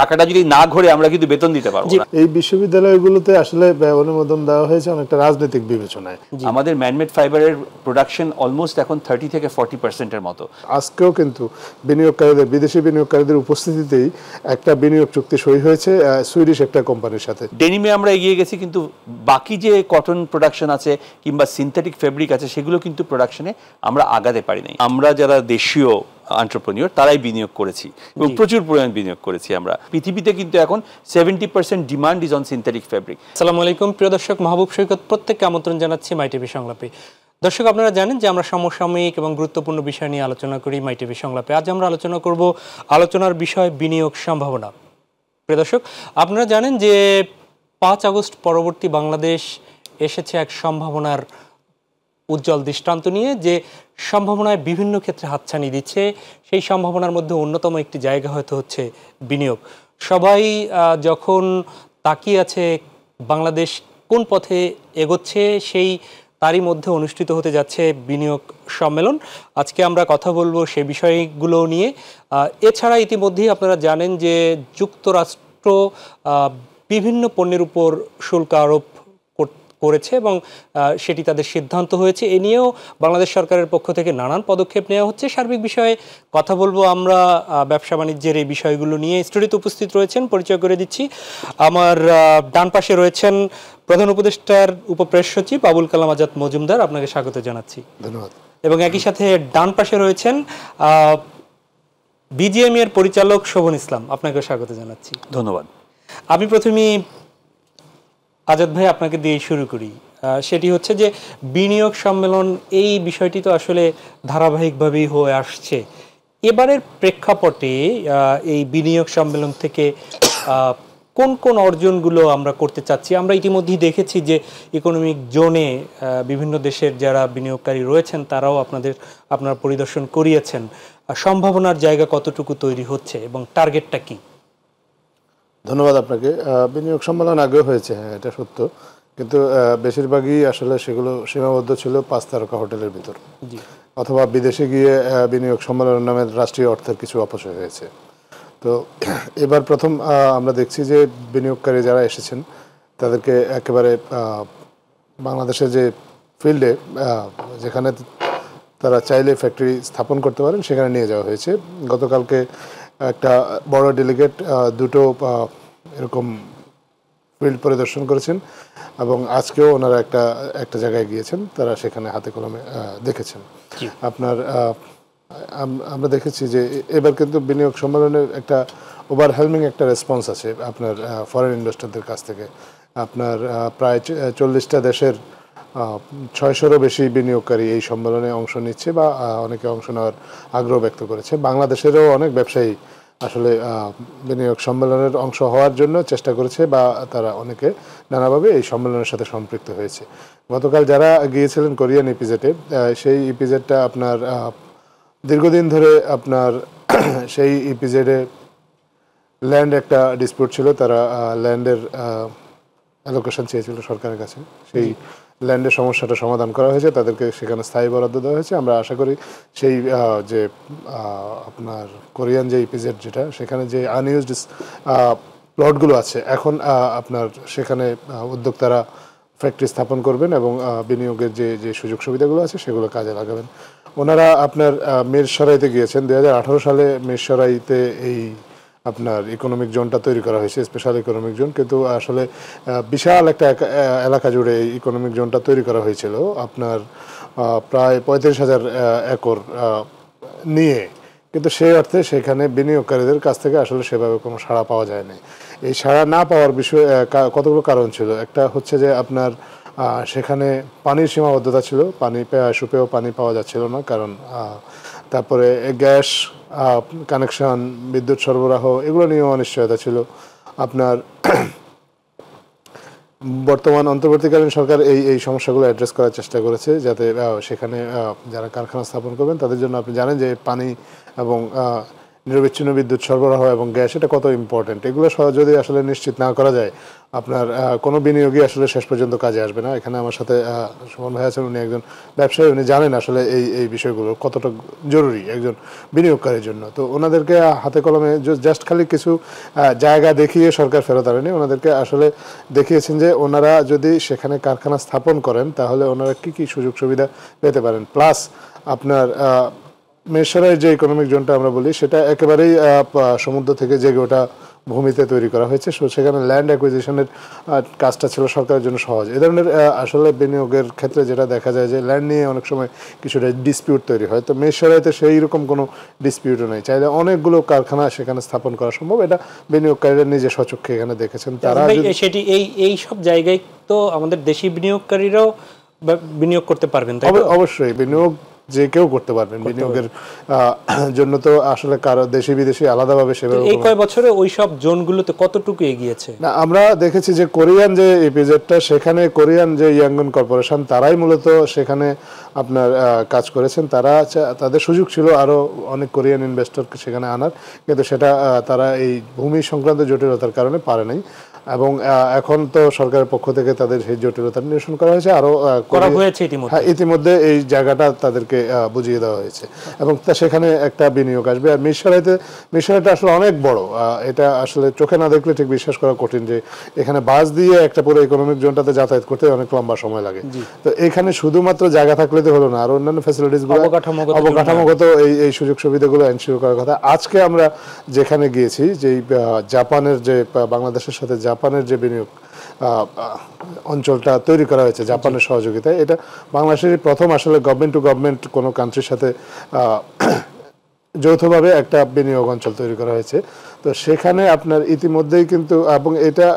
চাকাটা যদি না ঘোরে আমরা কিন্তু বেতন দিতে পারবো না। এই বিশ্ববিদ্যালয়গুলোতে আসলে অনুমোদন দেওয়া হয়েছে অনেকটা রাজনৈতিক বিবেচনায়। আমাদের ম্যানমেড ফাইবারের প্রোডাকশন অলমোস্ট এখন 30 থেকে 40% মতো। আজকেও কিন্তু বিনিয়োগকারীদের, বিদেশি বিনিয়োগকারীদের উপস্থিতিতেই একটা বিনিয়োগ চুক্তি সই হয়েছে সুইডিশ একটা কোম্পানির সাথে। ডেনিমে আমরা এগিয়ে গেছি, কিন্তু বাকি যে কটন প্রোডাকশন আছে কিংবা সিনথেটিক ফেব্রিক আছে সেগুলো কিন্তু প্রোডাকশনে আমরা আগাতে পারি নাই। আমরা যারা দেশীয় এন্টারপ্রেনিউর তারাই বিনিয়োগ করেছি এবং প্রচুর পরিমাণ বিনিয়োগ করেছি আমরা। পৃথিবীতে কিন্তু এখন 70% demand is on synthetic fabric. আসসালামু আলাইকুম প্রিয় দর্শক, মাহবুব সৈকত প্রত্যেককে আমন্ত্রণ জানাচ্ছি মাই টিভি সংলাপে। দর্শক, আপনারা জানেন যে আমরা সমসাময়িক এবং গুরুত্বপূর্ণ বিষয় নিয়ে আলোচনা করি মাই টিভি সংলাপে। আজ আমরা আলোচনা করব, আলোচনার বিষয় বিনিয়োগ সম্ভাবনা। প্রিয় দর্শক, আপনারা জানেন যে 5 আগস্ট পরবর্তী বাংলাদেশ এসেছে এক সম্ভাবনার উজ্জ্বল দৃষ্টান্ত নিয়ে, যে সম্ভাবনায় বিভিন্ন ক্ষেত্রে হাতছানি দিচ্ছে। সেই সম্ভাবনার মধ্যে অন্যতম একটি জায়গা হয়তো হচ্ছে বিনিয়োগ। সবাই যখন তাকিয়ে আছে বাংলাদেশ কোন পথে এগোচ্ছে, তারই মধ্যে অনুষ্ঠিত হতে যাচ্ছে বিনিয়োগ সম্মেলন। আজকে আমরা কথা বলবো সেই বিষয়গুলো নিয়ে। এছাড়া ইতিমধ্যেই আপনারা জানেন যে যুক্তরাষ্ট্র বিভিন্ন পণ্যের উপর শুল্ক আরোপ করেছে এবং সেটি তাদের সিদ্ধান্ত হয়েছে। এ নিয়েও বাংলাদেশ সরকারের পক্ষ থেকে নানান পদক্ষেপ নেওয়া হচ্ছে। সার্বিক বিষয়ে কথা বলবো আমরা, ব্যবসা বাণিজ্যের এই বিষয়গুলো নিয়ে। স্টুডিওতে উপস্থিত রয়েছেন, পরিচয় করে দিচ্ছি। আমার ডান পাশে রয়েছেন প্রধান উপদেষ্টার উপপ্রেস সচিব আবুল কালাম আজাদ মজুমদার, আপনাকে স্বাগত জানাচ্ছি। ধন্যবাদ। এবং একই সাথে ডান পাশে রয়েছেন বিজিএমই এর পরিচালক শোভন ইসলাম, আপনাকে স্বাগত জানাচ্ছি। ধন্যবাদ। আমি প্রথমেই আজাদ ভাই আপনাকে দিয়ে শুরু করি। সেটি হচ্ছে যে বিনিয়োগ সম্মেলন, এই বিষয়টি তো আসলে ধারাবাহিকভাবেই হয়ে আসছে। এবারের প্রেক্ষাপটে এই বিনিয়োগ সম্মেলন থেকে কোন কোন অর্জনগুলো আমরা করতে চাচ্ছি? আমরা ইতিমধ্যেই দেখেছি যে ইকোনমিক জোনে বিভিন্ন দেশের যারা বিনিয়োগকারী রয়েছেন তারাও আপনার পরিদর্শন করিয়েছেন। সম্ভাবনার জায়গা কতটুকু তৈরি হচ্ছে এবং টার্গেটটা কি? ধন্যবাদ আপনাকে। বিনিয়োগ সম্মেলন আগেও হয়েছে, হ্যাঁ এটা সত্য, কিন্তু বেশিরভাগই আসলে সেগুলো সীমাবদ্ধ ছিল 5 তারকা হোটেলের ভিতর, অথবা বিদেশে গিয়ে বিনিয়োগ সম্মেলনের নামে রাষ্ট্রীয় অর্থের কিছু অপচয় হয়েছে। তো এবার প্রথম আমরা দেখছি যে বিনিয়োগকারী যারা এসেছেন তাদেরকে একেবারে বাংলাদেশের যে ফিল্ডে, যেখানে তারা চাইলে ফ্যাক্টরি স্থাপন করতে পারেন সেখানে নিয়ে যাওয়া হয়েছে। গতকালকে একটা বড় ডেলিগেট দুটো এরকম ফিল্ড পরিদর্শন করেছেন এবং আজকেও ওনারা একটা জায়গায় গিয়েছেন, তারা সেখানে হাতে কলমে দেখেছেন। আমরা দেখেছি যে এবার কিন্তু বিনিয়োগ সম্মেলনের একটা ওভারহেলমিং একটা রেসপন্স আছে আপনার ফরেন ইনভেস্টরদের কাছ থেকে। আপনার প্রায় 40টা দেশের 600-রও বেশি বিনিয়োগকারী এই সম্মেলনে অংশ নিচ্ছে বা অনেকে অংশ নেওয়ার আগ্রহ ব্যক্ত করেছে। বাংলাদেশেরও অনেক ব্যবসায়ী আসলে বিনিয়োগ সম্মেলনের অংশ হওয়ার জন্য চেষ্টা করেছে বা তারা অনেকে নানাভাবে এই সম্মেলনের সাথে সম্পৃক্ত হয়েছে। গতকাল যারা গিয়েছিলেন কোরিয়ান ইপিজেডে, সেই ইপিজেডটা আপনার দীর্ঘদিন ধরে আপনার সেই ইপিজেডে ল্যান্ড একটা ডিসপিউট ছিল, তারা ল্যান্ডের অ্যালোকেশন চেয়েছিল সরকারের কাছে। সেই ল্যান্ডের সমস্যাটা সমাধান করা হয়েছে, তাদেরকে সেখানে স্থায়ী বরাদ্দ দেওয়া হয়েছে। আমরা আশা করি সেই যে আপনার কোরিয়ান যে ইপিজেড যেটা, সেখানে যে আনইউজড প্লটগুলো আছে এখন আপনার সেখানে উদ্যোক্তারা ফ্যাক্টরি স্থাপন করবেন এবং বিনিয়োগের যে সুযোগ সুবিধাগুলো আছে সেগুলো কাজে লাগাবেন। ওনারা আপনার মিরসরাইতে গিয়েছেন। 2018 সালে মিরসরাইতে এই আপনার ইকোনমিক জোনটা তৈরি করা হয়েছে, স্পেশাল ইকোনমিক জোন, কিন্তু আসলে বিশাল একটা এলাকা জুড়ে এই ইকোনমিক জোনটা তৈরি করা হয়েছিল আপনার প্রায় 35,000 একর নিয়ে, কিন্তু সেই অর্থে সেখানে বিনিয়োগকারীদের কাছ থেকে আসলে সেভাবে কোনো সাড়া পাওয়া যায়নি। এই সাড়া না পাওয়ার বিষয়ে কতগুলো কারণ ছিল। একটা হচ্ছে যে আপনার সেখানে পানির সীমাবদ্ধতা ছিল, সুপেয় পানি পাওয়া যাচ্ছিল না, কারণ তারপরে গ্যাস কানেকশন, বিদ্যুৎ সরবরাহ, এগুলো নিয়েও অনিশ্চয়তা ছিল। আপনার বর্তমান অন্তর্বর্তীকালীন সরকার এই সমস্যাগুলো অ্যাড্রেস করার চেষ্টা করেছে, যাতে সেখানে যারা কারখানা স্থাপন করবেন তাদের জন্য, আপনি জানেন যে পানি এবং নিরবিচ্ছিন্ন বিদ্যুৎ সরবরাহ এবং গ্যাস, এটা কত ইম্পর্টেন্ট, এগুলো যদি আসলে নিশ্চিত না করা যায়, আপনার কোনো বিনিয়োগই আসলে শেষ পর্যন্ত কাজে আসবে না। এখানে আমার সাথে সুমন ভাই আছেন, উনি একজন ব্যবসায়ী, উনি জানেন আসলে এই বিষয়গুলো কতটা জরুরি একজন বিনিয়োগকারীর জন্য। তো ওনাদেরকে হাতে কলমে জাস্ট খালি কিছু জায়গা দেখিয়ে সরকার ফেরত আনেনি, ওনাদেরকে আসলে দেখিয়েছেন যে ওনারা যদি সেখানে কারখানা স্থাপন করেন তাহলে ওনারা কী কী সুযোগ সুবিধা পেতে পারেন। প্লাস আপনার মেসারায় যে ইকোনমিক জোনটা আমরা বলি, সেটা একেবারেই সমুদ্র থেকে জেগে ওঠা ভূমিতে তৈরি করা হয়েছে। সেখানে ল্যান্ড অ্যাকুইজিশনের কাজটা ছিল সরকারের জন্য সহজ। এ ধরনের আসলে বিনিয়োগের ক্ষেত্রে যেটা দেখা যায় যে ল্যান্ড নিয়ে অনেক সময় কিছুটা ডিসপিউট তৈরি হয়, তো মেসারাইতে সেই রকম কোনো ডিসপিউটও নেই, চাইলে অনেকগুলো কারখানা সেখানে স্থাপন করা সম্ভব। এটা বিনিয়োগকারীরা নিজে স্বচক্ষে এখানে দেখেছেন। তারা সেটি এই সব জায়গায় তো আমাদের দেশি বিনিয়োগকারীরাও বিনিয়োগ করতে পারবেন, তাই অবশ্যই বিনিয়োগ যে কেউ করতে পারবেন। বিনিয়োগের জন্য তো আসলে কারো দেশি বিদেশি আলাদাভাবে সেভাবে। এই কয় বছরে ওই সব জোনগুলোতে কতটুকু এগিয়েছে? না, আমরা দেখেছি যে কোরিয়ান যে ইপিজেডটা, সেখানে কোরিয়ান যে ইয়াঙ্গন কর্পোরেশন, তারাই মূলত সেখানে আপনার কাজ করেছেন। তাদের সুযোগ ছিল আরও অনেক কোরিয়ান ইনভেস্টরকে সেখানে আনার, কিন্তু সেটা তারা এই ভূমি সংক্রান্ত জটিলতার কারণে পারে নাই। এবং এখন তো সরকারের পক্ষ থেকে তাদের সেই জটিলতা নিরসন করা হয়েছে, আরো করা হয়েছে ইতিমধ্যে এই জায়গাটা তাদেরকে বুঝিয়ে দেওয়া হয়েছে এবং সেখানে একটা বিনিয়োগ আসবে। আর মিরসরাইটা আসলে অনেক বড়, এটা আসলে চোখে না দেখলে ঠিক বিশ্বাস করা কঠিন যে এখানে বাস দিয়ে একটা পুরো ইকোনমিক জোনটাতে যাতায়াত করতে অনেক লম্বা সময় লাগে। তো এখানে শুধুমাত্র জায়গা থাকলে তো হলো না, আর অন্যান্য ফ্যাসিলিটিস গুলো অবকাঠামোগত এই সুযোগ সুবিধাগুলো এনশিওর করার কথা। আজকে আমরা যেখানে গিয়েছি, যে জাপানের যে বাংলাদেশের সাথে জাপানের যে বিনিয়োগ অঞ্চলটা তৈরি করা হয়েছে জাপানের সহযোগিতায়, এটা বাংলাদেশের প্রথম আসলে গভর্নমেন্ট টু গভর্নমেন্ট কোনো কান্ট্রির সাথে যৌথভাবে একটা বিনিয়োগ অঞ্চল তৈরি করা হয়েছে। তো সেখানে আপনার ইতিমধ্যেই কিন্তু, এবং এটা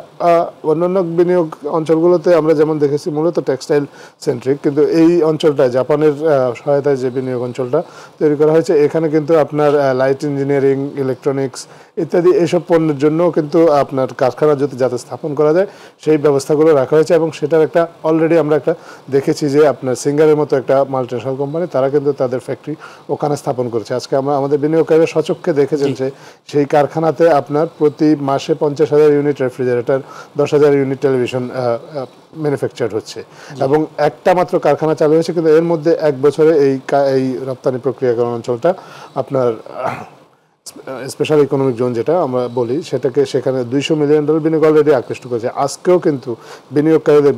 অন্যান্য বিনিয়োগ অঞ্চলগুলোতে আমরা যেমন দেখেছি মূলত টেক্সটাইল সেন্ট্রিক, কিন্তু এই অঞ্চলটা জাপানের সহায়তায় যে বিনিয়োগ অঞ্চলটা তৈরি করা হয়েছে, এখানে কিন্তু আপনার লাইট ইঞ্জিনিয়ারিং, ইলেকট্রনিক্স ইত্যাদি এইসব পণ্যের জন্য কিন্তু আপনার কারখানা যাতে স্থাপন করা যায় সেই ব্যবস্থাগুলো রাখা হয়েছে। এবং সেটার একটা অলরেডি আমরা একটা দেখেছি যে আপনার সিঙ্গারের মতো একটা মাল্টিন্যাশনাল কোম্পানি, তারা কিন্তু তাদের ফ্যাক্টরি ওখানে স্থাপন করেছে। আজকে আমাদের বিনিয়োগকারীরা সচক্ষে দেখেছেন যে সেই কারখানাতে আপনার প্রতি মাসে 50,000 unit refrigerator, 10,000 unit television manufacture হচ্ছে এবং একটা মাত্র কারখানা চালু হয়েছে। কিন্তু এর মধ্যে এক বছরে এই রপ্তানি প্রক্রিয়াকরণ অঞ্চলটা আপনার স্পেশাল ইকোনমিক জোন যেটা আমরা বলি, সেটাকে সেখানে $200 মিলিয়ন বিনিয়োগ অলরেডি আকৃষ্ট করেছে। আজকেও কিন্তু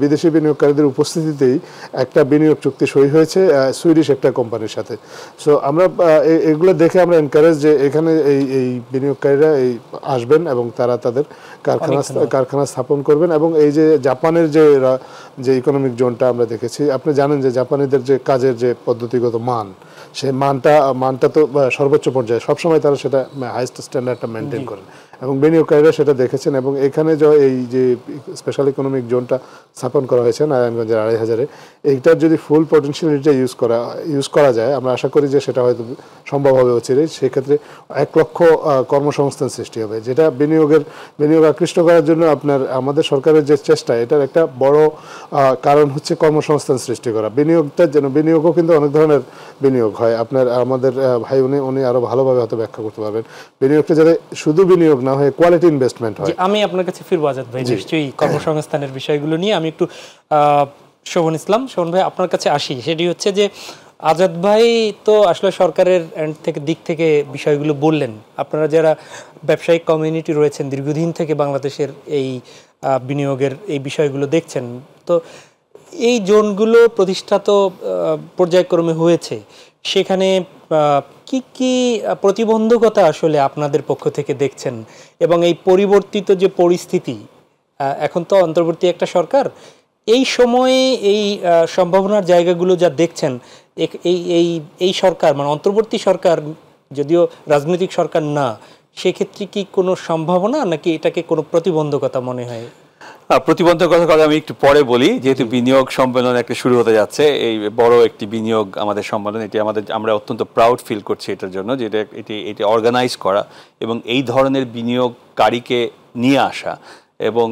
বিদেশি বিনিয়োগকারীদের উপস্থিতিতেই একটা বিনিয়োগ চুক্তি সই হয়েছে সুইডিশ একটা কোম্পানির সাথে। সো আমরা এগুলো দেখে আমরা এনকারেজ যে এখানে এই বিনিয়োগকারীরা আসবেন এবং তারা তাদের কারখানা স্থাপন করবেন। এবং এই যে জাপানের যে ইকোনমিক জোনটা আমরা দেখেছি, আপনি জানেন যে জাপানিদের যে কাজের যে পদ্ধতিগত মান, সেই মানটা তো সর্বোচ্চ পর্যায়ে সবসময় তারা সেটা হাইস্ট স্ট্যান্ডার্ডটা মেনটেন করেন এবং বিনিয়োগকারীরা সেটা দেখেছেন। এবং এখানে এই যে স্পেশাল ইকোনমিক জোনটা স্থাপন করা হয়েছে নারায়ণগঞ্জের 2,500-এ, এইটার যদি ফুল পটেনশিয়ালিটি ইউজ করা যায়, আমরা আশা করি যে সেটা হয়তো সম্ভব হবে অচিরেই। সেক্ষেত্রে 1 লক্ষ কর্মসংস্থান সৃষ্টি হবে, যেটা বিনিয়োগ আকৃষ্ট করার জন্য আমাদের সরকারের যে চেষ্টা, এটার একটা বড় কারণ হচ্ছে কর্মসংস্থান সৃষ্টি করা। বিনিয়োগও কিন্তু অনেক ধরনের বিনিয়োগ হয়। আমাদের ভাই উনি আরো ভালোভাবে হয়তো ব্যাখ্যা করতে পারবেন। বিনিয়োগটা যাতে শুধু বিনিয়োগ না হয়ে কোয়ালিটি ইনভেস্টমেন্ট হয়। আমি আপনার কাছে ফিরবো আজাদ ভাই, নিশ্চয়ই কর্মসংস্থানের বিষয়গুলো নিয়ে। আমি একটু শোভন ভাই আপনার কাছে আসি। সেটি হচ্ছে যে আজাদ ভাই তো আসলে সরকারের দিক থেকে বিষয়গুলো বললেন। আপনারা যারা ব্যবসায়িক কমিউনিটি রয়েছেন, দীর্ঘদিন থেকে বাংলাদেশের এই বিনিয়োগের এই বিষয়গুলো দেখছেন, তো এই জোনগুলো প্রতিষ্ঠা তো পর্যায়ক্রমে হয়েছে, সেখানে কি কি প্রতিবন্ধকতা আসলে আপনাদের পক্ষ থেকে দেখছেন? এবং এই পরিবর্তিত যে পরিস্থিতি, এখন তো অন্তর্বর্তী একটা সরকার, এই সময়ে এই সম্ভাবনার জায়গাগুলো যা দেখছেন, এই সরকার মানে অন্তর্বর্তী সরকার যদিও রাজনৈতিক সরকার না, সেক্ষেত্রে কি কোনো সম্ভাবনা নাকি এটাকে কোনো প্রতিবন্ধকতা মনে হয়? প্রতিবন্ধকতার কথা আমি একটু পরে বলি, যেহেতু বিনিয়োগ সম্মেলন একটা শুরু হতে যাচ্ছে, এই বড় একটি বিনিয়োগ আমাদের সম্মেলন, এটি আমরা অত্যন্ত প্রাউড ফিল করছি এটার জন্য, যে এটি অর্গানাইজ করা এবং এই ধরনের বিনিয়োগকারীকে নিয়ে আসা, এবং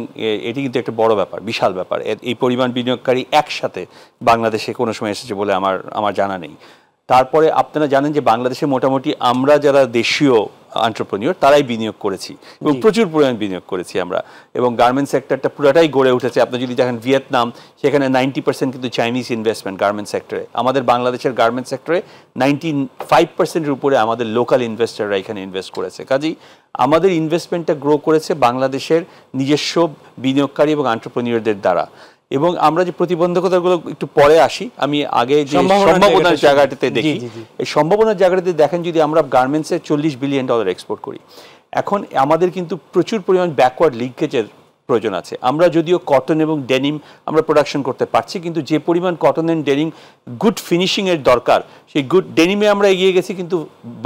এটি কিন্তু একটা বড় ব্যাপার, বিশাল ব্যাপার। এই পরিমাণ বিনিয়োগকারী একসাথে বাংলাদেশে কোনো সময় এসেছে বলে আমার জানা নেই। তারপরে আপনারা জানেন যে বাংলাদেশে মোটামুটি আমরা যারা দেশীয় এন্টারপ্রেনিউর তারাই বিনিয়োগ করেছি এবং প্রচুর পরিমাণ বিনিয়োগ করেছি আমরা, এবং গার্মেন্টস সেক্টরটা পুরোটাই গড়ে উঠেছে। আপনি যদি দেখেন ভিয়েতনাম, সেখানে 90% কিন্তু চাইনিজ ইনভেস্টমেন্ট গার্মেন্টস সেক্টরে। আমাদের বাংলাদেশের গার্মেন্টস সেক্টরে 95%-এর উপরে আমাদের লোকাল ইনভেস্টররা এখানে ইনভেস্ট করেছে। কাজেই আমাদের ইনভেস্টমেন্টটা গ্রো করেছে বাংলাদেশের নিজস্ব বিনিয়োগকারী এবং এন্টারপ্রেনিউরদের দ্বারা। এবং আমরা যে প্রতিবন্ধকতাগুলো একটু পরে আসি, আমি আগে যে সম্ভাবনার জায়গাটাতে দেখি, এই সম্ভাবনার জায়গাটাতে দেখেন যদি আমরা গার্মেন্টসে $40 বিলিয়ন এক্সপোর্ট করি, এখন আমাদের কিন্তু প্রচুর পরিমাণ ব্যাকওয়ার্ড লিঙ্কেজের প্রয়োজন আছে। আমরা যদিও কটন এবং ডেনিম আমরা প্রোডাকশন করতে পারছি, কিন্তু যে পরিমাণ কটন অ্যান্ড ডেনিম গুড ফিনিশিংয়ের দরকার, সেই গুড ডেনিমে আমরা এগিয়ে গেছি, কিন্তু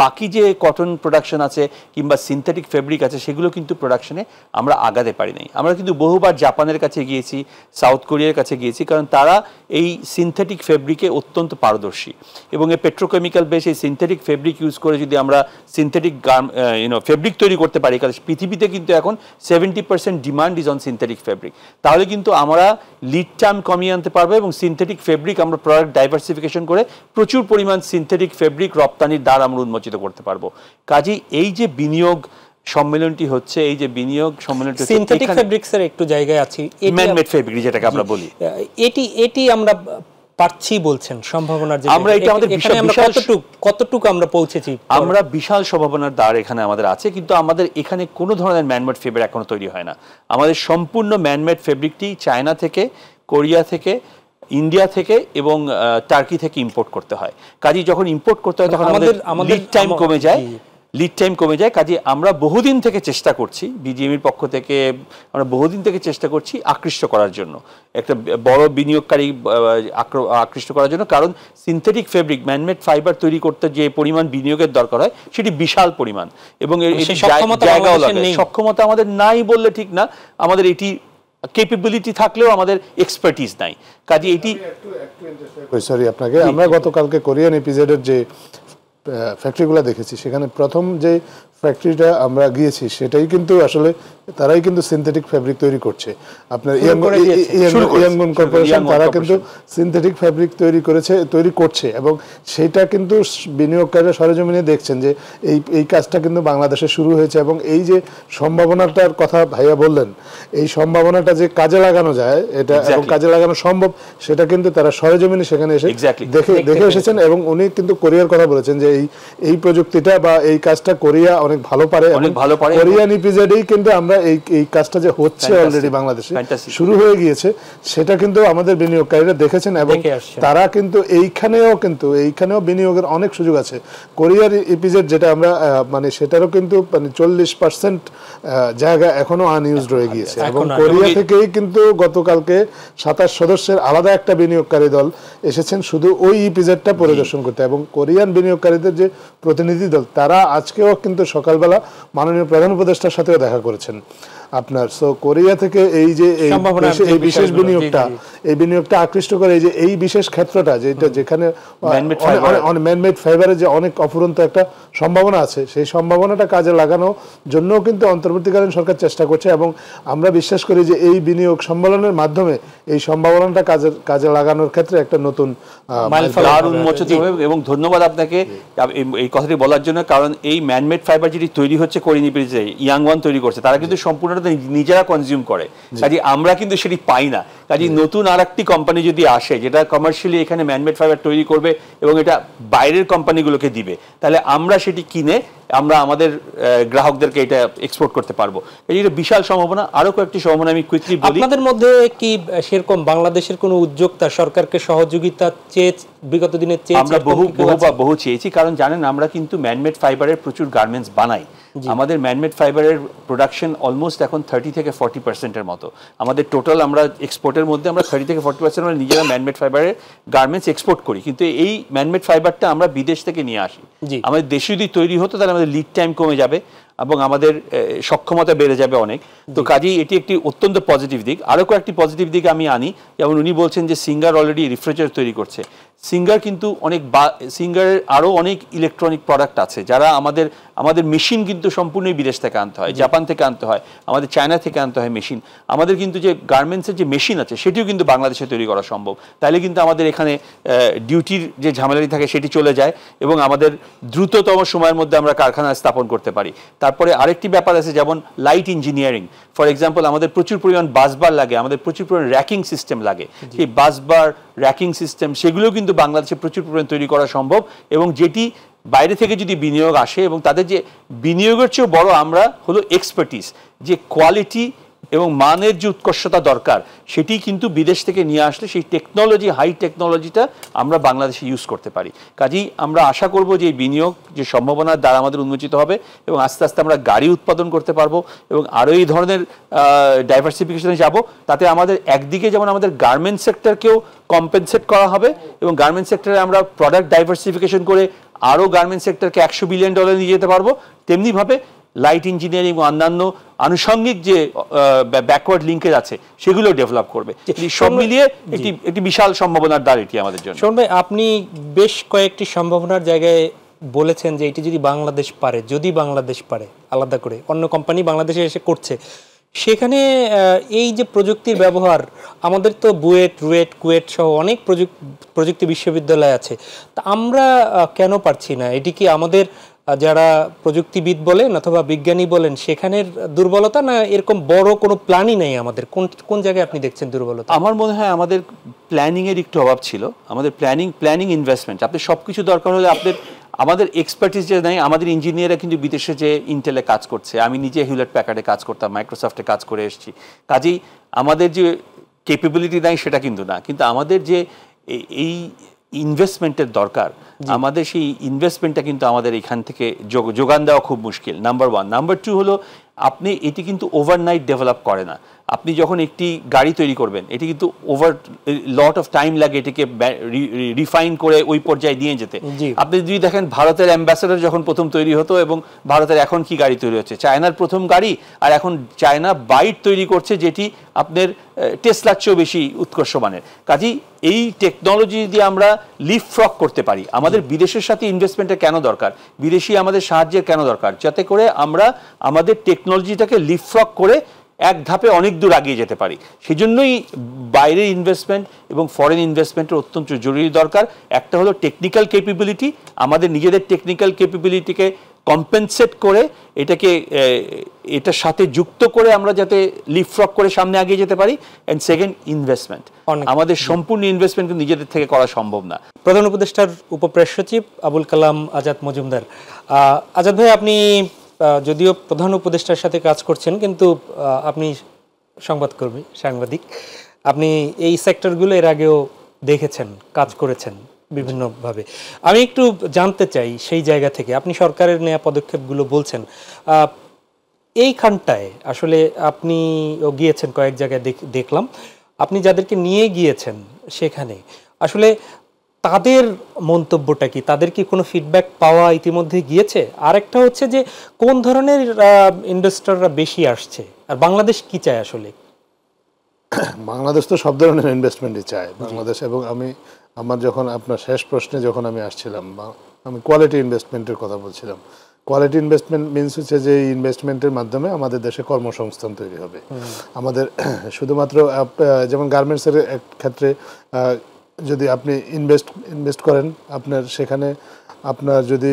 বাকি যে কটন প্রোডাকশন আছে কিংবা সিনথেটিক ফেব্রিক আছে সেগুলো কিন্তু প্রোডাকশনে আমরা আগাতে পারি নাই। আমরা কিন্তু বহুবার জাপানের কাছে গিয়েছি, সাউথ কোরিয়ার কাছে গিয়েছি, কারণ তারা এই সিনথেটিক ফেব্রিকে অত্যন্ত পারদর্শী, এবং এই পেট্রোকেমিক্যাল বেস এই সিনথেটিক ফেব্রিক ইউজ করে যদি আমরা সিনথেটিক ফেব্রিক তৈরি করতে পারি, কারণ পৃথিবীতে কিন্তু এখন 70% demand is on synthetic fabric, তাহলে কিন্তু আমরা লিড টাইম কমিয়ে আনতে পারবো এবং সিনথেটিক ফেব্রিক আমরা প্রোডাক্ট ডাইভার্সিফিকেশন করে প্রচুর পরিমাণ সিনথেটিক ফেব্রিক রপ্তানির দ্বার আমরা উন্মোচিত করতে পারবো। কাজেই এই যে বিনিয়োগ সম্মেলনটি হচ্ছে, এই যে বিনিয়োগ সম্মেলনটি সিনথেটিক ফেব্রিক্সের একটু জায়গায় আছে, ম্যানমেড ফেব্রিক যেটাকে আমরা বলি, এটি আমরা পারছি বলছেন সম্ভাবনার যে আমরা এটা আমাদের কতটুকু আমরা পৌঁছেছি, আমরা বিশাল সম্ভাবনার দ্বার এখানে আমাদের আছে, কিন্তু আমাদের এখানে কোনো ধরনের ম্যানমেড ফেব্রিক এখনো তৈরি হয় না। আমাদের সম্পূর্ণ ম্যানমেড ফেব্রিকটি চায়না থেকে, কোরিয়া থেকে, ইন্ডিয়া থেকে এবং টার্কি থেকে ইম্পোর্ট করতে হয়। কাজেই যখন ইম্পোর্ট করতে হয় তখন আমাদের লিড টাইম কমে যায়। কাজে আমরা বহুদিন থেকে চেষ্টা করছি, বিজিএমইর পক্ষ থেকে আমরা বহুদিন থেকে চেষ্টা করছি আকৃষ্ট করার জন্য, একটা বড় বিনিয়োগকারী আকৃষ্ট করার জন্য, কারণ সিনথেটিক ফেব্রিক ম্যানমেড ফাইবার তৈরি করতে যে পরিমাণ বিনিয়োগের দরকার হয় সেটি বিশাল পরিমাণ, এবং জায়গাও লাগে, সক্ষমতা আমাদের নাই বললে ঠিক না, আমাদের এটি ক্যাপাবিলিটি থাকলেও আমাদের এক্সপার্টিস নাই। কাজে এটি সরি আপনাকে, আমরা গতকালকে কোরিয়ান ইপিজেডের যে ফ্যাক্টরিগুলো দেখেছি, সেখানে প্রথম যে ফ্যাক্টরিটা আমরা গিয়েছি সেটাই কিন্তু আসলে তারাই কিন্তু সিনথেটিক ফেব্রিক তৈরি করছে। আপনার ইয়াংগুন কর্পোরেশন, তারা কিন্তু সিনথেটিক ফেব্রিক তৈরি করছে, এবং সেটা কিন্তু বিনিয়োগকারীরা সরেজমিনে দেখছেন যে এই কাজটা কিন্তু বাংলাদেশে শুরু হয়েছে, এবং এই যে সম্ভাবনাটার কথা ভাইয়া বললেন, এই সম্ভাবনাটা যে কাজে লাগানো যায় এটা এবং কাজে লাগানো সম্ভব, সেটা কিন্তু তারা সরেজমিনে সেখানে এসে দেখে এসেছেন। এবং উনি কিন্তু কোরিয়ার কথা বলেছেন যে এই প্রযুক্তিটা বা এই কাজটা কোরিয়া অনেক ভালো পারে, কোরিয়ান ইপিজেডেই কিন্তু আমরা এই কাজটা যে হচ্ছে অলরেডি বাংলাদেশে শুরু হয়ে গিয়েছে, সেটা কিন্তু আমাদের বিনিয়োগকারীরা দেখেছেন, এবং তারা কিন্তু এইখানেও বিনিয়োগের অনেক সুযোগ আছে। কোরিয়ার ইপিজেড যেটা আমরা মানে সেটারও কিন্তু মানে 40% জায়গা এখনো আনইউজড রয়ে গিয়েছে, এবং কোরিয়া থেকেই কিন্তু গতকালকে 27 সদস্যের আলাদা একটা বিনিয়োগকারী দল এসেছেন শুধু ওই ইপিজেডটা পরিদর্শন করতে, এবং কোরিয়ান বিনিয়োগকারীদের যে প্রতিনিধি দল, তারা আজকেও কিন্তু সকালবেলা মাননীয় প্রধান উপদেষ্টার সাথেও দেখা করেছেন আপনার। সো কোরিয়া থেকে এই যে এই বিশেষ বিনিয়োগটা আকৃষ্ট করে এই বিশেষ ক্ষেত্রটা, যেখানে ম্যানমেড ফাইবারের যে অনেক অফুরন্ত একটা সম্ভাবনা আছে, সেই সম্ভাবনাটা কাজে লাগানোর জন্য কিন্তু অন্তর্বর্তীকালীন সরকার চেষ্টা করছে, এবং আমরা বিশ্বাস করি যে এই বিনিয়োগ সম্মেলনের মাধ্যমে এই সম্ভাবনাটা কাজে লাগানোর ক্ষেত্রে একটা নতুন দ্বার উন্মোচিত হবে। এবং ধন্যবাদ আপনাকে এই কথাটি বলার জন্য, কারণ এই ম্যানমেড ফাইবার যেটি তৈরি হচ্ছে কোরিয়ান ইপিজেড, ইয়াংওয়ান তৈরি করছে, তারা কিন্তু সম্পূর্ণ নিজেরা কনজিউম করে, কাজে আমরা কিন্তু সেটি পাই না। কাজে নতুন আর একটি কোম্পানি যদি আসে যেটা কমার্শিয়ালি এখানে ম্যানমেড ফাইবার তৈরি করবে এবং এটা বাইরের কোম্পানিগুলোকে দিবে, তাহলে আমরা সেটি কিনে আমরা আমাদের গ্রাহকদেরকে এটা এক্সপোর্ট করতে পারবো। এটা বিশাল সম্ভাবনা। আরো কয়েকটি সম্ভাবনা আমি কুইকলি বলি। আপনাদের মধ্যে কি সেরকম বাংলাদেশের কোনো উদ্যোক্তা সরকারকে সহযোগিতা চেয়ে বিগত দিনে আমরা বহু চেয়েছি, কারণ জানেন আমরা কিন্তু ম্যানমেড ফাইবারের প্রচুর গার্মেন্টস বানাই। আমাদের ম্যানমেড ফাইবারের প্রোডাকশন অলমোস্ট এখন 30 থেকে 40% মতো। আমাদের টোটাল আমরা এক্সপোর্টের মধ্যে আমরা 30 থেকে 40% আমরা নিজেরা ম্যানমেড ফাইবারের গার্মেন্টস এক্সপোর্ট করি, কিন্তু এই ম্যানমেড ফাইবারটা আমরা বিদেশ থেকে নিয়ে আসি। আমাদের দেশে যদি তৈরি হতো তাহলে আমাদের লিড টাইম কমে যাবে, এবং আমাদের সক্ষমতা বেড়ে যাবে অনেক। তো কাজেই এটি একটি অত্যন্ত পজিটিভ দিক। আরও কয়েকটি পজিটিভ দিক আমি আনি, যেমন উনি বলছেন যে সিঙ্গার অলরেডি রেফ্রিজারেটর তৈরি করছে। সিঙ্গার কিন্তু সিঙ্গারের আরও অনেক ইলেকট্রনিক প্রোডাক্ট আছে, যারা আমাদের মেশিন কিন্তু সম্পূর্ণই বিদেশ থেকে আনতে হয়, জাপান থেকে আনতে হয়, আমাদের চায়না থেকে আনতে হয় মেশিন। আমাদের কিন্তু যে গার্মেন্টসের যে মেশিন আছে সেটিও কিন্তু বাংলাদেশে তৈরি করা সম্ভব। তাইলে কিন্তু আমাদের এখানে ডিউটির যে ঝামেলাটি থাকে সেটি চলে যায় এবং আমাদের দ্রুততম সময়ের মধ্যে আমরা কারখানা স্থাপন করতে পারি। তারপরে আরেকটি ব্যাপার আছে, যেমন লাইট ইঞ্জিনিয়ারিং। ফর এক্সাম্পল, আমাদের প্রচুর পরিমাণ বাসবার লাগে, আমাদের প্রচুর পরিমাণ র্যাকিং সিস্টেম লাগে। সেই বাসবার, র্যাকিং সিস্টেম, সেগুলোও কিন্তু বাংলাদেশে প্রচুর পরিমাণ তৈরি করা সম্ভব, এবং যেটি বাইরে থেকে যদি বিনিয়োগ আসে, এবং তাদের যে বিনিয়োগের চেয়েও বড় আমরা হলো এক্সপার্টিস, যে কোয়ালিটি এবং মানের যে উৎকর্ষতা দরকার সেটি কিন্তু বিদেশ থেকে নিয়ে আসলে সেই টেকনোলজি, হাই টেকনোলজিটা আমরা বাংলাদেশে ইউজ করতে পারি। কাজেই আমরা আশা করব যে এই বিনিয়োগ যে সম্ভাবনার দ্বারা আমাদের উন্মোচিত হবে এবং আস্তে আস্তে আমরা গাড়ি উৎপাদন করতে পারবো এবং আরও এই ধরনের ডাইভার্সিফিকেশনে যাব। তাতে আমাদের একদিকে যেমন আমাদের গার্মেন্টস সেক্টরকেও কম্পেনসেট করা হবে এবং গার্মেন্টস সেক্টরে আমরা প্রোডাক্ট ডাইভার্সিফিকেশন করে আরও গার্মেন্টস সেক্টরকে $100 বিলিয়ন নিয়ে যেতে পারবো। তেমনিভাবে লাইট ইঞ্জিনিয়ারিং এবং অন্যান্য আনুষঙ্গিক যে ব্যাকওয়ার্ড লিঙ্কেজ আছে সেগুলো ডেভেলপ করবে। সব মিলিয়ে একটি বিশাল সম্ভাবনার দ্বার এটি আমাদের জন্য। শোন ভাই, আপনি বেশ কয়েকটি সম্ভাবনার জায়গায় বলেছেন যে এটি যদি বাংলাদেশ পারে আলাদা করে অন্য কোম্পানি বাংলাদেশে এসে করছে, সেখানে এই যে প্রযুক্তির ব্যবহার, আমাদের তো বুয়েট, রুয়েট, কুয়েট সহ অনেক প্রযুক্তি বিশ্ববিদ্যালয় আছে, তা আমরা কেন পারছি না? এটি কি আমাদের যারা প্রযুক্তিবিদ বলেন অথবা বিজ্ঞানী বলেন সেখানের দুর্বলতা, না এরকম বড় কোনো প্ল্যানই নেই আমাদের? কোন জায়গায় আপনি দেখছেন দুর্বলতা? আমার মনে হয় আমাদের প্ল্যানিংয়ের একটু অভাব ছিল। আমাদের প্ল্যানিং ইনভেস্টমেন্ট, আপনি সব কিছু দরকার হলে আমাদের এক্সপার্টিস যে নেই। আমাদের ইঞ্জিনিয়াররা কিন্তু বিদেশে যে ইন্টেলে কাজ করছে, আমি নিজে হিউলেট প্যাকার্ডে কাজ করতাম, মাইক্রোসফটে কাজ করে এসেছি। কাজেই আমাদের যে ক্যাপাবিলিটি নাই সেটা কিন্তু না, কিন্তু আমাদের যে এই ইনভেস্টমেন্টের দরকার, আমাদের সেই ইনভেস্টমেন্টটা কিন্তু আমাদের এখান থেকে যোগান দেওয়া খুব মুশকিল, নাম্বার 1। নাম্বার 2 হলো আপনি এটি কিন্তু ওভারনাইট ডেভেলপ করে না। আপনি যখন একটি গাড়ি তৈরি করবেন, এটি কিন্তু লট অফ টাইম লাগে এটিকে রিফাইন করে ওই পর্যায়ে নিয়ে যেতে। আপনি যদি দেখেন ভারতের অ্যাম্বাসেডর যখন প্রথম তৈরি হতো এবং ভারতের এখন কি গাড়ি তৈরি হচ্ছে, চায়নার প্রথম গাড়ি, আর এখন চায়না বাইট তৈরি করছে যেটি আপনার টেসলার চেয়েও বেশি উৎকর্ষ মানের। কাজেই এই টেকনোলজি দিয়ে আমরা লিপফ্রগ করতে পারি। আমাদের বিদেশের সাথে ইনভেস্টমেন্টের কেন দরকার, বিদেশি আমাদের সাহায্যের কেন দরকার, যাতে করে আমরা আমাদের টেকনোলজিটাকে লিপফ্রগ করে এক ধাপে অনেক দূর এগিয়ে যেতে পারি। সেজন্যই বাইরের ইনভেস্টমেন্ট এবং ফরেন ইনভেস্টমেন্টের অত্যন্ত জরুরি দরকার। একটা হলো টেকনিক্যাল ক্যাপাবিলিটি, আমাদের নিজেদের টেকনিক্যাল ক্যাপাবিলিটিকে কম্পেনসেট করে এটার সাথে যুক্ত করে আমরা যাতে লিপফ্রগ করে সামনে এগিয়ে যেতে পারি। And second, investment. আমাদের সম্পূর্ণ ইনভেস্টমেন্ট নিজেদের থেকে করা সম্ভব না। প্রধান উপদেষ্টার উপপ্রেস সচিব আবুল কালাম আজাদ মজুমদার। আজাদ ভাই, আপনি যদিও প্রধান উপদেষ্টার সাথে কাজ করছেন, কিন্তু আপনি সংবাদকর্মী, সাংবাদিক, আপনি এই সেক্টরগুলো এর আগেও দেখেছেন, কাজ করেছেন বিভিন্নভাবে। আমি একটু জানতে চাই সেই জায়গা থেকে, আপনি সরকারের নেওয়া পদক্ষেপগুলো বলছেন, এইখানটায় আসলে আপনিও গিয়েছেন কয়েক জায়গায়, দেখলাম আপনি যাদেরকে নিয়ে গিয়েছেন সেখানে আসলে তাদের মন্তব্যটা কি, তাদের কি কোনো ফিডব্যাক পাওয়া ইতিমধ্যে গিয়েছে? আরেকটা হচ্ছে যে কোন ধরনের ইনভেস্টররা বেশি আসছে, আর বাংলাদেশ কি চায় আসলে? বাংলাদেশ তো সব ধরনের ইনভেস্টমেন্টই চায় বাংলাদেশ। এবং আমার যখন আপনার শেষ প্রশ্নে যখন আমি আসছিলাম, আমি কোয়ালিটি ইনভেস্টমেন্টের কথা বলছিলাম। কোয়ালিটি ইনভেস্টমেন্ট মিনস হচ্ছে যে এই ইনভেস্টমেন্টের মাধ্যমে আমাদের দেশে কর্মসংস্থান তৈরি হবে। আমাদের শুধুমাত্র যেমন গার্মেন্টসের ক্ষেত্রে যদি আপনি ইনভেস্ট করেন, আপনার সেখানে আপনার যদি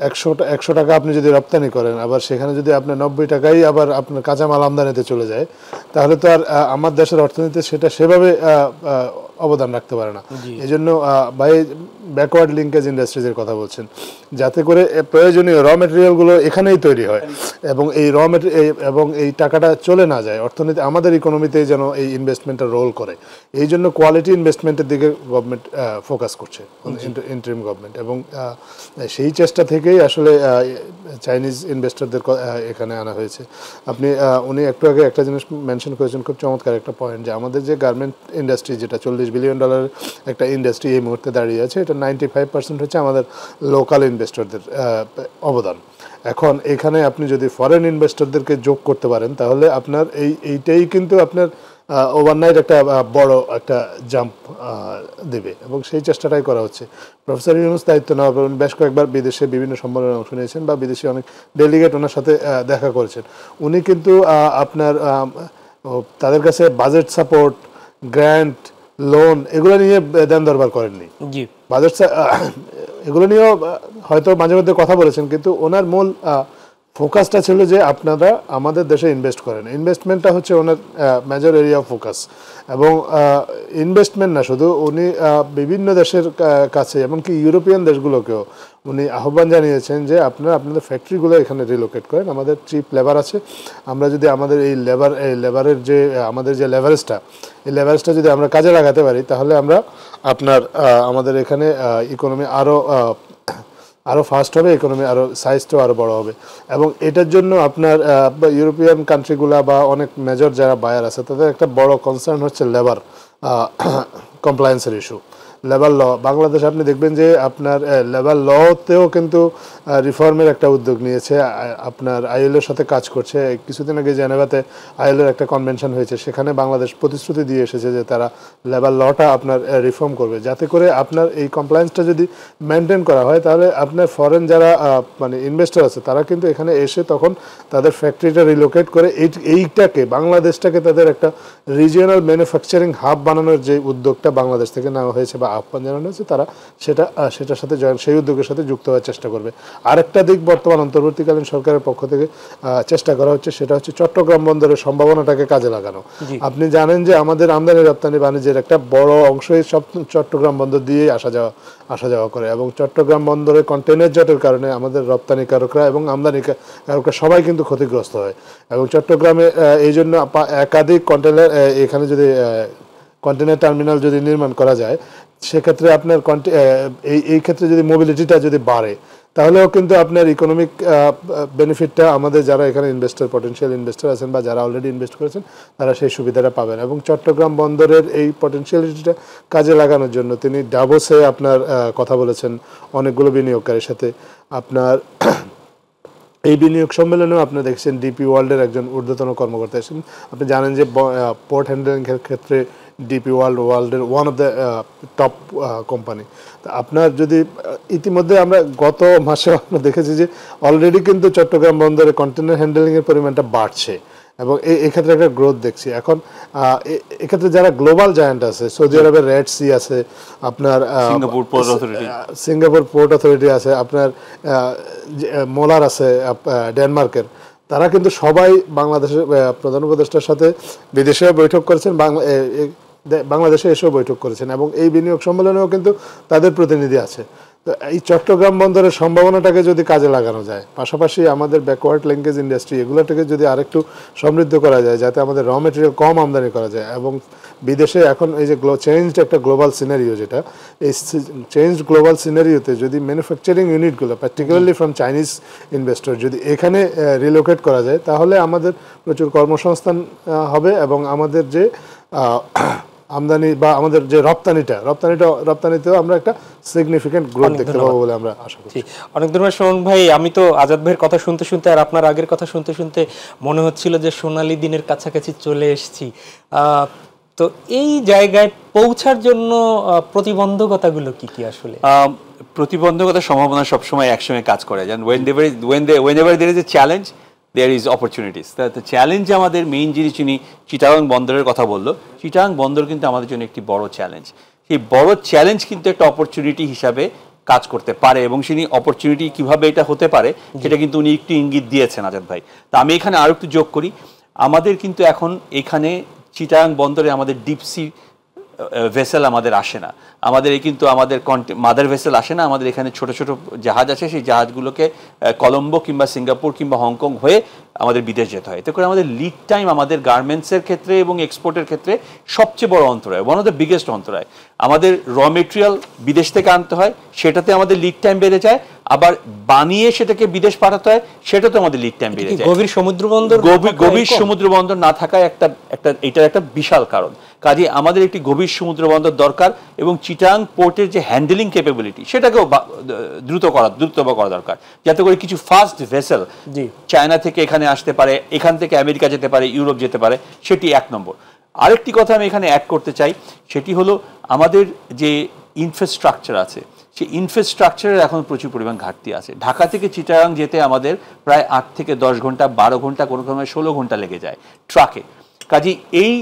100 টাকা আপনি যদি রপ্তানি করেন, আবার সেখানে যদি আপনার 90 টাকাই আবার আপনার কাঁচামাল আমদানিতে চলে যায়, তাহলে তো আর আমার দেশের অর্থনীতিতে সেটা সেভাবে অবদান রাখতে পারে না। এই জন্য ভাই ব্যাকওয়ার্ড লিঙ্কেজ ইন্ডাস্ট্রিজের কথা বলছেন, যাতে করে প্রয়োজনীয় র মেটেরিয়ালগুলো এখানেই তৈরি হয় এবং এই এবং এই টাকাটা চলে না যায় অর্থনীতি, আমাদের ইকোনমিতেই যেন এই ইনভেস্টমেন্টটা রোল করে। এই জন্য কোয়ালিটি ইনভেস্টমেন্টের দিকে গভর্নমেন্ট ফোকাস করছে, ইন্টারিম গভর্নমেন্ট। এবং সেই চেষ্টা থেকেই আসলে চাইনিজ ইনভেস্টরদের এখানে আনা হয়েছে। উনি একটু আগে একটা জিনিস মেনশন করেছেন, খুব চমৎকার একটা পয়েন্ট, যে আমাদের যে গার্মেন্ট ইন্ডাস্ট্রি, যেটা $40 বিলিয়ন একটা ইন্ডাস্ট্রি এই মুহূর্তে দাঁড়িয়ে আছে, এটা 95% হচ্ছে আমাদের লোকাল ইনভেস্টরদের অবদান। এখন এখানে আপনি যদি ফরেন ইনভেস্টরদেরকে যোগ করতে পারেন তাহলে আপনার এইটাই কিন্তু আপনার ওভারনাইট একটা বড় একটা জাম্প দেবে, এবং সেই চেষ্টাটাই করা হচ্ছে। প্রফেসর ইউনূস দায়িত্ব নেওয়ার পর বেশ কয়েকবার বিদেশে বিভিন্ন সম্মেলনে অংশ নিয়েছেন বা বিদেশি অনেক ডেলিগেট ওনার সাথে দেখা করেছেন। উনি কিন্তু আপনার তাদের কাছে বাজেট সাপোর্ট, গ্র্যান্ট, লোন এগুলো নিয়ে দেন দরবার করেননি। জি, বাজেট এগুলো নিয়েও হয়তো মাঝে মধ্যে কথা বলেছেন, কিন্তু ওনার মূল ফোকাসটা ছিল যে আপনারা আমাদের দেশে ইনভেস্ট করেন। ইনভেস্টমেন্টটা হচ্ছে ওনার মেজর এরিয়া অফ ফোকাস, এবং ইনভেস্টমেন্ট না শুধু, উনি বিভিন্ন দেশের কাছে এমনকি ইউরোপিয়ান দেশগুলোকেও উনি আহ্বান জানিয়েছেন যে আপনারা আপনাদের ফ্যাক্টরিগুলো এখানে রিলোকেট করেন, আমাদের চিপ লেবার আছে, আমরা যদি আমাদের এই লেবারের যে আমাদের যে লেভারেজটা, এই লেভারেজটা যদি আমরা কাজে লাগাতে পারি তাহলে আমরা আপনার আমাদের এখানে ইকোনমি আরও ফাস্ট হবে, ইকোনমি আরও সাইজটাও আরও বড় হবে। এবং এটার জন্য আপনার ইউরোপিয়ান কান্ট্রিগুলা বা অনেক মেজর যারা বায়ার আছে তাদের একটা বড় কনসার্ন হচ্ছে লেবার কমপ্লায়েন্সের ইস্যু। লেবার ল, বাংলাদেশ আপনি দেখবেন যে আপনার লেবার লতেও কিন্তু রিফর্মের একটা উদ্যোগ নিয়েছে, আপনার আইএলওর সাথে কাজ করছে। কিছুদিন আগে জেনেভাতে আইএলওর একটা কনভেনশন হয়েছে, সেখানে বাংলাদেশ প্রতিশ্রুতি দিয়ে এসেছে যে তারা লেবার লটা আপনার রিফর্ম করবে, যাতে করে আপনার এই কমপ্লায়েন্সটা যদি মেনটেন করা হয় তাহলে আপনার ফরেন যারা মানে ইনভেস্টর আছে তারা কিন্তু এখানে এসে তখন তাদের ফ্যাক্টরিটা রিলোকেট করে এইটাকে বাংলাদেশটাকে তাদের একটা রিজিওনাল ম্যানুফ্যাকচারিং হাব বানানোর যে উদ্যোগটা বাংলাদেশ থেকে নেওয়া হয়েছে বা আহ্বান জানানো হয়েছে, তারা সেটার সাথে সেই উদ্যোগের সাথে যুক্ত হওয়ার চেষ্টা করবে। আরেকটা দিক বর্তমান অন্তর্বর্তীকালীন সরকারের পক্ষ থেকে চেষ্টা করা হচ্ছে, সেটা হচ্ছে চট্টগ্রাম বন্দরের সম্ভাবনাটাকে কাজে লাগানো। আপনি জানেন যে আমাদের আমদানি রপ্তানি বাণিজ্যের একটা বড় অংশই সব চট্টগ্রাম বন্দর দিয়েই আসা যাওয়া করে, এবং চট্টগ্রাম বন্দরের কন্টেইনার জটের কারণে আমাদের রপ্তানিকারকরা এবং আমদানিকারকরা সবাই কিন্তু ক্ষতিগ্রস্ত হয়। এবং চট্টগ্রামে এই জন্য একাধিক কন্টেইনার এখানে যদি কন্টেইনার টার্মিনাল যদি নির্মাণ করা যায়, সেক্ষেত্রে আপনার এই ক্ষেত্রে যদি মোবিলিটিটা যদি বাড়ে তাহলেও কিন্তু আপনার ইকোনমিক বেনিফিটটা আমাদের যারা এখানে পটেনশিয়াল ইনভেস্টর আছেন বা যারা অলরেডি ইনভেস্ট করেছেন তারা সেই সুবিধাটা পাবেন। এবং চট্টগ্রাম বন্দরের এই পটেনশিয়ালিটিটা কাজে লাগানোর জন্য তিনি ডাভোসে আপনার কথা বলেছেন অনেকগুলো বিনিয়োগকারীর সাথে। আপনার এই বিনিয়োগ সম্মেলনেও আপনি দেখছেন ডিপি ওয়ার্ল্ডের একজন ঊর্ধ্বতন কর্মকর্তা এসেছেন। আপনি জানেন যে পোর্ট হ্যান্ডলিংয়ের ক্ষেত্রে ডিপি ওয়ার্ল্ডের one of the top company. তা আপনার যদি ইতিমধ্যে আমরা গত মাসে আমরা দেখেছি যে অলরেডি কিন্তু চট্টগ্রাম বন্দরে কন্টেনার হ্যান্ডলিংয়ের পরিমাণটা বাড়ছে, এবং এক্ষেত্রে একটা গ্রোথ দেখছি। এখন এক্ষেত্রে যারা গ্লোবাল জায়ান্ট আছে, সৌদি আরবের রেড সি আছে, আপনার সিঙ্গাপুর পোর্ট অথরিটি আছে, আপনার মোলার আছে ডেনমার্কের, তারা কিন্তু সবাই বাংলাদেশের প্রধান উপদেষ্টার সাথে বিদেশেও বৈঠক করেছেন, বাংলাদেশে এসেও বৈঠক করেছেন, এবং এই বিনিয়োগ সম্মেলনেও কিন্তু তাদের প্রতিনিধি আছে। তো এই চট্টগ্রাম বন্দরের সম্ভাবনাটাকে যদি কাজে লাগানো যায়, পাশাপাশি আমাদের ব্যাকওয়ার্ড লিঙ্কেজ ইন্ডাস্ট্রি এগুলোটাকে যদি আরেকটু সমৃদ্ধ করা যায়, যাতে আমাদের র মেটেরিয়াল কম আমদানি করা যায়, এবং বিদেশে এখন এই যে চেঞ্জড একটা গ্লোবাল সিনারিও, যেটা এই চেঞ্জড গ্লোবাল সিনারিওতে যদি ম্যানুফ্যাকচারিং ইউনিটগুলো পার্টিকুলারলি ফ্রম চাইনিজ ইনভেস্টর যদি এখানে রিলোকেট করা যায়, তাহলে আমাদের প্রচুর কর্মসংস্থান হবে, এবং আমাদের যে আমদানি বা আমাদের যে রপ্তানিতেও আমরা একটা সিগনিফিকেন্ট গ্রোথ দেখতে পাবো বলে আমরা আশা করছি। অনেক ধন্যবাদ সুমন ভাই। আমি তো আজাদ ভাইয়ের কথা শুনতে শুনতে আর আপনার আগের কথা শুনতে শুনতে মনে হচ্ছিল যে সোনালী দিনের কাছাকাছি চলে এসেছি। তো এই জায়গায় পৌঁছার জন্য প্রতিবন্ধকতাগুলো কি কি আসলে? প্রতিবন্ধকতার সম্ভাবনা সবসময় একসঙ্গে কাজ করে। যেন whenever there is a challenge there is opportunities. The challenge আমাদের মেইন জিনিস, যিনি চিটাগাং বন্দরের কথা বললো, চিটাগাং বন্দর কিন্তু আমাদের জন্য একটি বড় চ্যালেঞ্জ। সেই বড় চ্যালেঞ্জ কিন্তু একটা অপরচুনিটি হিসাবে কাজ করতে পারে, এবং সেই অপরচুনিটি কিভাবে এটা হতে পারে সেটা কিন্তু উনি একটু ইঙ্গিত দিয়েছেন আজাদ ভাই। তা আমি এখানে আরো একটু যোগ করি, আমাদের কিন্তু এখন এখানে চিটাগাং বন্দরে আমাদের ডিপসি ভেসেল আমাদের আসে না, আমাদের কিন্তু আমাদের মাদার ভেসেল আসে না, আমাদের এখানে ছোট ছোট জাহাজ আছে, সেই জাহাজগুলোকে কলম্বো কিংবা সিঙ্গাপুর কিংবা হংকং হয়ে আমাদের বিদেশ যেতে হয়। এতে করে আমাদের লিড টাইম আমাদের গার্মেন্টসের ক্ষেত্রে এবং এক্সপোর্টের ক্ষেত্রে সবচেয়ে বড় অন্তরায়, ওয়ান অফ দ্য বিগেস্ট অন্তরায়। আমাদের র মেটেরিয়াল বিদেশ থেকে আনতে হয়, সেটাতে আমাদের লিড টাইম বেড়ে যায়, আবার বানিয়ে সেটাকে বিদেশ পাঠাতে হয়, সেটাতে আমাদের লিড টাইম বেড়ে যায়। গভীর সমুদ্র বন্দর না থাকায় এটার একটা বিশাল কারণ। কাজে আমাদের একটি গভীর সমুদ্র বন্দর দরকার এবং চিটাং পোর্টের যে হ্যান্ডেলিং ক্যাপাবিলিটি সেটাকেও দ্রুততর করা দরকার, যাতে করে কিছু ফাস্ট ভেসেল চায়না থেকে এখানে আসতে পারে, এখান থেকে আমেরিকা যেতে পারে, ইউরোপ যেতে পারে, সেটি 1 নম্বর। আরেকটি কথা আমি এখানে অ্যাড করতে চাই, সেটি হলো আমাদের যে ইনফ্রাস্ট্রাকচার আছে সেই ইনফ্রাস্ট্রাকচারের এখন প্রচুর পরিমাণ ঘাটতি আছে। ঢাকা থেকে চিটাগাং যেতে আমাদের প্রায় 8 থেকে 10 ঘন্টা, 12 ঘন্টা, কোনো সময় 16 ঘন্টা লেগে যায় ট্রাকে। কাজেই এই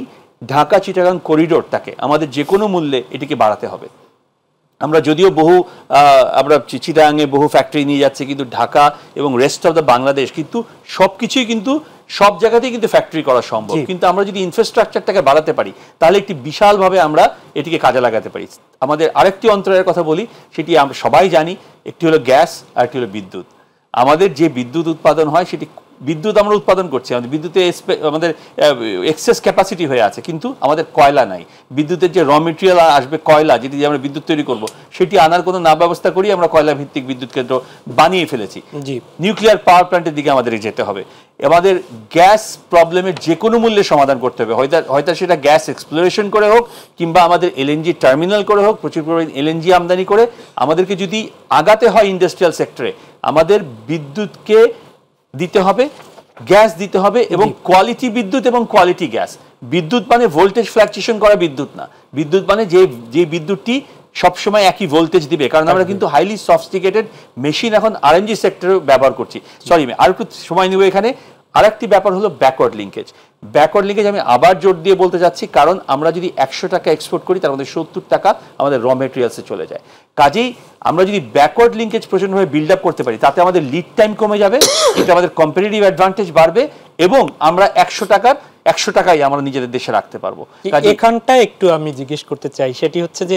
ঢাকা চিটাগাং করিডোরটাকে আমাদের যে কোনো মূল্যে এটিকে বাড়াতে হবে। আমরা যদিও আমরা চিটাগাংয়ে বহু ফ্যাক্টরি নিয়ে যাচ্ছি, কিন্তু ঢাকা এবং রেস্ট অফ দ্য বাংলাদেশ কিন্তু সবকিছুই কিন্তু সব জায়গাতেই কিন্তু ফ্যাক্টরি করা সম্ভব। কিন্তু আমরা যদি ইনফ্রাস্ট্রাকচারটাকে বাড়াতে পারি তাহলে একটি বিশালভাবে আমরা এটিকে কাজে লাগাতে পারি। আমাদের আরেকটি অন্তরায়ের কথা বলি, সেটি আমরা সবাই জানি, একটি হলো গ্যাস আর একটি হলো বিদ্যুৎ। আমাদের যে বিদ্যুৎ উৎপাদন হয় সেটি বিদ্যুৎ আমরা উৎপাদন করছি, আমাদের বিদ্যুতে আমাদের এক্সেস ক্যাপাসিটি হয়ে আছে, কিন্তু আমাদের কয়লা নাই। বিদ্যুতের যে র মেটেরিয়াল আসবে কয়লা, যেটি দিয়ে আমরা বিদ্যুৎ তৈরি করব, সেটি আনার কোনো না ব্যবস্থা করি আমরা কয়লা ভিত্তিক বিদ্যুৎ কেন্দ্র বানিয়ে ফেলেছি। নিউক্লিয়ার পাওয়ার প্ল্যান্টের দিকে আমাদের যেতে হবে। আমাদের গ্যাস প্রবলেমের যে কোনো মূল্যে সমাধান করতে হবে, হয়তো সেটা গ্যাস এক্সপ্লোরেশন করে হোক কিংবা আমাদের এলএনজি টার্মিনাল করে হোক, প্রচুর পরিমাণে এলএনজি আমদানি করে আমাদেরকে যদি আগাতে হয় ইন্ডাস্ট্রিয়াল সেক্টরে, আমাদের বিদ্যুৎকে দিতে হবে, গ্যাস দিতে হবে, এবং কোয়ালিটি বিদ্যুৎ এবং কোয়ালিটি গ্যাস। বিদ্যুৎ মানে ভোল্টেজ ফ্ল্যাকচুয়েশন করা বিদ্যুৎ না, বিদ্যুৎ মানে যে বিদ্যুৎটি সবসময় একই ভোল্টেজ দিবে। কারণ আমরা কিন্তু হাইলি সফিস্টিকেটেড মেশিন এখন আরএনজি সেক্টরে ব্যবহার করছি। সরি, আর একটু সময় নেব এখানে। আরেকটি ব্যাপার হলো ব্যাকওয়ার্ড লিঙ্কেজ। ব্যাকওয়ার্ড লিঙ্কেজ আমি আবার জোর দিয়ে বলতে যাচ্ছি, কারণ আমরা যদি 100 টাকা এক্সপোর্ট করি তার মধ্যে 70 টাকা আমাদের র মেটেরিয়ালসে চলে যায়। কাজেই আমরা যদি ব্যাকওয়ার্ড লিঙ্কেজ প্রচণ্ডভাবে বিল্ড আপ করতে পারি, তাতে আমাদের লিড টাইম কমে যাবে, এটা আমাদের কম্পিটিটিভ অ্যাডভান্টেজ বাড়বে, এবং আমরা 100 টাকাই আমরা নিজেদের দেশে রাখতে পারবো। এখানটা একটু আমি জিজ্ঞেস করতে চাই, সেটি হচ্ছে যে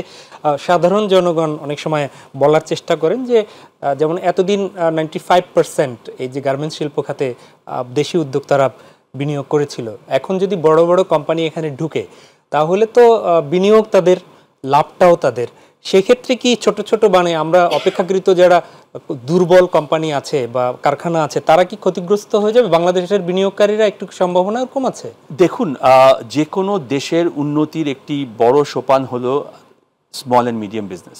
সাধারণ জনগণ অনেক সময় বলার চেষ্টা করেন যে যেমন এতদিন 95% এই যে গার্মেন্টস শিল্প খাতে দেশি উদ্যোক্তারা বিনিয়োগ করেছিল, এখন যদি বড় বড় কোম্পানি এখানে ঢুকে তাহলে তো বিনিয়োগ তাদের, লাভটাও তাদের। সেক্ষেত্রে কি ছোট ছোট আমরা অপেক্ষাকৃত যারা দুর্বল কোম্পানি আছে বা কারখানা আছে তারা কি ক্ষতিগ্রস্ত হয়ে যাবে? বাংলাদেশের বিনিয়োগকারীরা একটু সম্ভাবনা কম আছে? দেখুন, যে কোনো দেশের উন্নতির একটি বড় সোপান হলো small and medium business.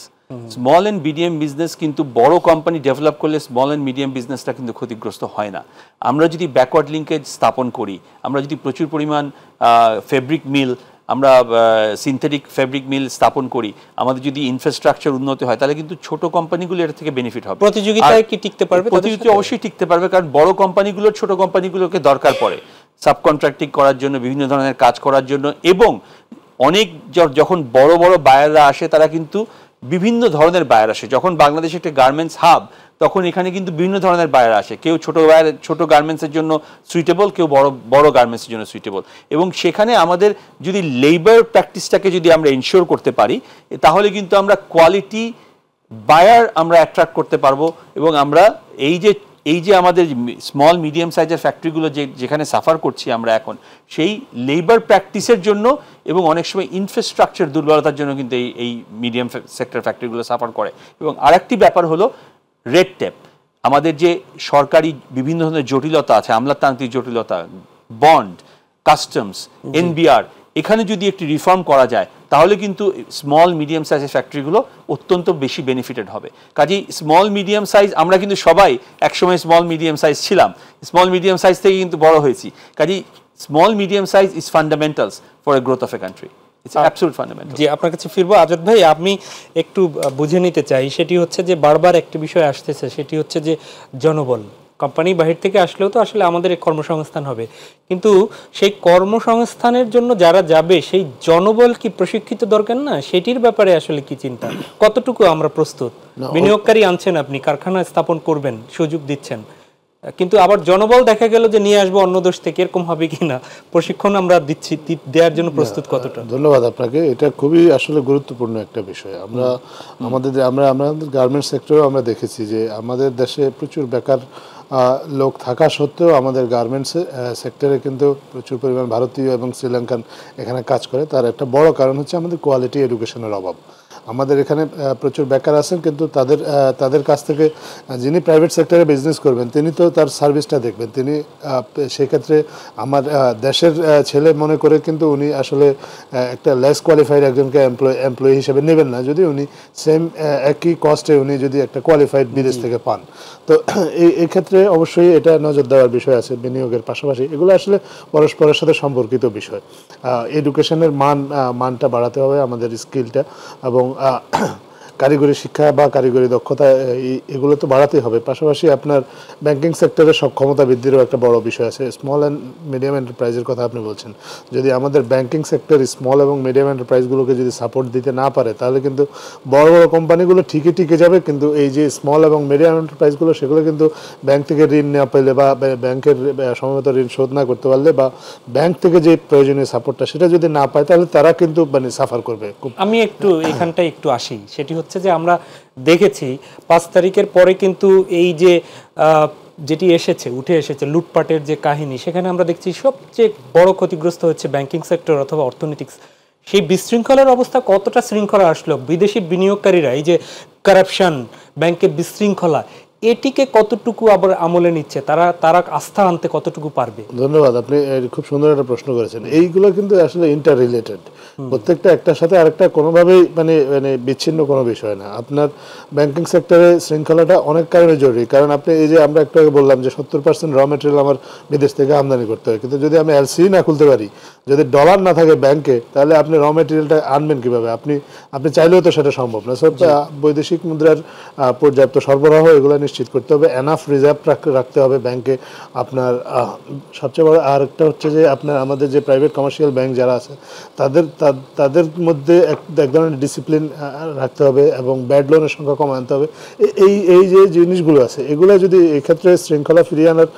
Small and medium business কিন্তু বড় কোম্পানি ডেভেলপ করলে স্মল অ্যান্ড মিডিয়াম বিজনেসটা কিন্তু ক্ষতিগ্রস্ত হয় না। আমরা যদি ব্যাকওয়ার্ড লিঙ্কেজ স্থাপন করি, আমরা যদি প্রচুর পরিমাণ ফেব্রিক মিল, আমরা সিনথেটিক ফেব্রিক মিল স্থাপন করি, আমাদের যদি ইনফ্রাস্ট্রাকচার উন্নত হয়, তাহলে কিন্তু ছোট কোম্পানিগুলো এটা থেকে বেনিফিট হবে। প্রতিযোগিতায় কি টিকতে পারবে? প্রতিযোগিতা অবশ্যই টিকতে পারবে, কারণ বড় কোম্পানিগুলোর ছোট কোম্পানিগুলোকে দরকার পড়ে সাবকন্ট্রাক্টিং করার জন্য, বিভিন্ন ধরনের কাজ করার জন্য। এবং অনেক যখন বড় বড় বায়াররা আসে, তারা কিন্তু বিভিন্ন ধরনের বায়ার আসে। যখন বাংলাদেশে একটা গার্মেন্টস হাব, তখন এখানে কিন্তু বিভিন্ন ধরনের বায়ার আসে। কেউ ছোট গার্মেন্টসের জন্য সুইটেবল, কেউ বড় গার্মেন্টসের জন্য সুইটেবল। এবং সেখানে আমাদের যদি লেবার প্র্যাকটিসটাকে যদি আমরা ইনশিওর করতে পারি, তাহলে কিন্তু আমরা কোয়ালিটি বায়ার আমরা অ্যাট্রাক্ট করতে পারবো। এবং আমরা এই যে আমাদের স্মল মিডিয়াম সাইজের ফ্যাক্টরিগুলো যেখানে সাফার করছি আমরা এখন, সেই লেবার প্র্যাকটিসের জন্য এবং অনেক সময় ইনফ্রাস্ট্রাকচার দুর্বলতার জন্য কিন্তু এই মিডিয়াম সেক্টর ফ্যাক্টরিগুলো সাফার করে। এবং আরেকটি ব্যাপার হলো রেড টেপ। আমাদের যে সরকারি বিভিন্ন ধরনের জটিলতা আছে, আমলাতান্ত্রিক জটিলতা, বন্ড, কাস্টমস, এনবিআর, এখানে যদি একটি রিফর্ম করা যায়, তাহলে কিন্তু স্মল মিডিয়াম সাইজের ফ্যাক্টরিগুলো অত্যন্ত বেশি বেনিফিটেড হবে। কাজেই স্মল মিডিয়াম সাইজ, আমরা কিন্তু সবাই একসময় স্মল মিডিয়াম সাইজ ছিলাম, স্মল মিডিয়াম সাইজ থেকে কিন্তু বড় হয়েছি। কাজেই small medium size is fundamentals for a growth of a country. It's absolute fundamental. জি, আপনার কাছে ফিরবো। আজাদ ভাই, আমি একটু বুঝে নিতে চাই, সেটি হচ্ছে যে বারবার একটি বিষয় আসতেছে, সেটি হচ্ছে যে জনবল। কোম্পানি বাহির থেকে আসলেও তো আসলে আমাদের কর্মসংস্থান হবে, কিন্তু সেই কর্মসংস্থানের জন্য যারা যাবে সেই জনবল কি প্রশিক্ষিত দরকার না? সেটির ব্যাপারে আসলে কি চিন্তা, কতটুকু আমরা প্রস্তুত? বিনিয়োগকারী আনছেন, আপনি কারখানা স্থাপন করবেন, সুযোগ দিচ্ছেন, কিন্তু আবার জনবল দেখা গেল যে নিয়ে আসবো অন্য দেশ থেকে, এরকম হবে কিনা? প্রশিক্ষণ আমরা দিচ্ছি, দেওয়ার জন্য প্রস্তুত কতটা? ধন্যবাদ আপনাকে। এটা খুবই আসলে গুরুত্বপূর্ণ একটা বিষয়। আমাদের গার্মেন্টস সেক্টরেও আমরা দেখেছি যে আমাদের দেশে প্রচুর বেকার লোক থাকা সত্ত্বেও আমাদের গার্মেন্টস সেক্টরে কিন্তু প্রচুর পরিমাণ ভারতীয় এবং শ্রীলঙ্কান এখানে কাজ করে। তার একটা বড় কারণ হচ্ছে আমাদের কোয়ালিটি এডুকেশনের অভাব। আমাদের এখানে প্রচুর বেকার আছেন, কিন্তু তাদের কাছ থেকে যিনি প্রাইভেট সেক্টরে বিজনেস করবেন তিনি তো তার সার্ভিসটা দেখবেন, তিনি সেক্ষেত্রে আমার দেশের ছেলে মনে করে কিন্তু উনি আসলে একটা লেস কোয়ালিফাইড একজনকে এমপ্লয়ি হিসেবে নেবেন না, যদি উনি সেম একই কস্টে উনি যদি একটা কোয়ালিফাইড বিদেশ থেকে পান। তো এই ক্ষেত্রে অবশ্যই এটা নজর দেওয়ার বিষয় আছে বিনিয়োগের পাশাপাশি। এগুলো আসলে পরস্পরের সাথে সম্পর্কিত বিষয়। এডুকেশনের মানটা বাড়াতে হবে, আমাদের স্কিলটা, এবং কারিগরি শিক্ষা বা কারিগরি দক্ষতা এগুলো তো বাড়াতেই হবে। পাশাপাশি আপনার ব্যাংকিং সেক্টরের সক্ষমতা বৃদ্ধিরও একটা বড় বিষয় আছে। স্মল অ্যান্ড মিডিয়াম এন্টারপ্রাইজের কথা আপনি বলছেন, যদি আমাদের ব্যাংকিং সেক্টর স্মল এবং মিডিয়াম এন্টারপ্রাইজগুলোকে যদি সাপোর্ট দিতে না পারে তাহলে কিন্তু বড় বড় কোম্পানিগুলো ঠিকই টিকে যাবে, কিন্তু এই যে স্মল এবং মিডিয়াম এন্টারপ্রাইজগুলো সেগুলো কিন্তু ব্যাংক থেকে ঋণ না পেলে বা ব্যাংকের সময়মতো ঋণ শোধ না করতে পারলে বা ব্যাংক থেকে যে প্রয়োজনীয় সাপোর্টটা সেটা যদি না পায় তাহলে তারা কিন্তু মানে সাফার করবে। আমি একটু এখানটায় একটু আসি, সেটি হচ্ছে যে আমরা দেখেছি 5 তারিখের পরে কিন্তু এই যে যেটি উঠে এসেছে লুটপাটের যে কাহিনী, সেখানে আমরা দেখছি সবচেয়ে বড় ক্ষতিগ্রস্ত হচ্ছে ব্যাংকিং সেক্টর অথবা অর্থনৈতিক। সেই বিশৃঙ্খলার অবস্থা কতটা শৃঙ্খলা আসলো, বিদেশি বিনিয়োগকারীরা এই যে কারাপশন, ব্যাংকের বিশৃঙ্খলা, এটিকে কতটুকু আবার আমলে নিচ্ছে, তারা আস্থা আনতে কতটুকু পারবে? ধন্যবাদ, আপনি খুব সুন্দর একটা প্রশ্ন করেছেন। এইগুলো কিন্তু আসলে ইন্টার রিলেটেড, প্রত্যেকটা একটার সাথে আরেকটা কোনোভাবেই মানে বিচ্ছিন্ন কোনো বিষয় না। আপনার ব্যাংকিং সেক্টরে শৃঙ্খলাটা অনেক কারণে জরুরি, কারণ আপনি এই যে আমরা একটু আগে বললাম যে 70% র মেটেরিয়াল আমার বিদেশ থেকে আমদানি করতে হয়, কিন্তু যদি আমি এলসি না খুলতে পারি, যদি ডলার না থাকে ব্যাংকে, তাহলে আপনি র মেটেরিয়ালটা আনবেন কিভাবে? আপনি চাইলেও তো সেটা সম্ভব না। সব বৈদেশিক মুদ্রার পর্যাপ্ত সরবরাহ এগুলো নিশ্চিত করতে হবে, এনাফ রিজার্ভ রাখতে হবে ব্যাংকে। আপনার সবচেয়ে বড় আরেকটা হচ্ছে যে আপনার আমাদের যে প্রাইভেট কমার্শিয়াল ব্যাংক যারা আছে তাদের মধ্যে এক ধরনের ডিসিপ্লিন রাখতে হবে এবং ব্যাড লোনের সংখ্যা কম আনতে হবে। এই যে জিনিসগুলো আছে এগুলো যদি এই ক্ষেত্রে শৃঙ্খলা ফিরিয়ে আনার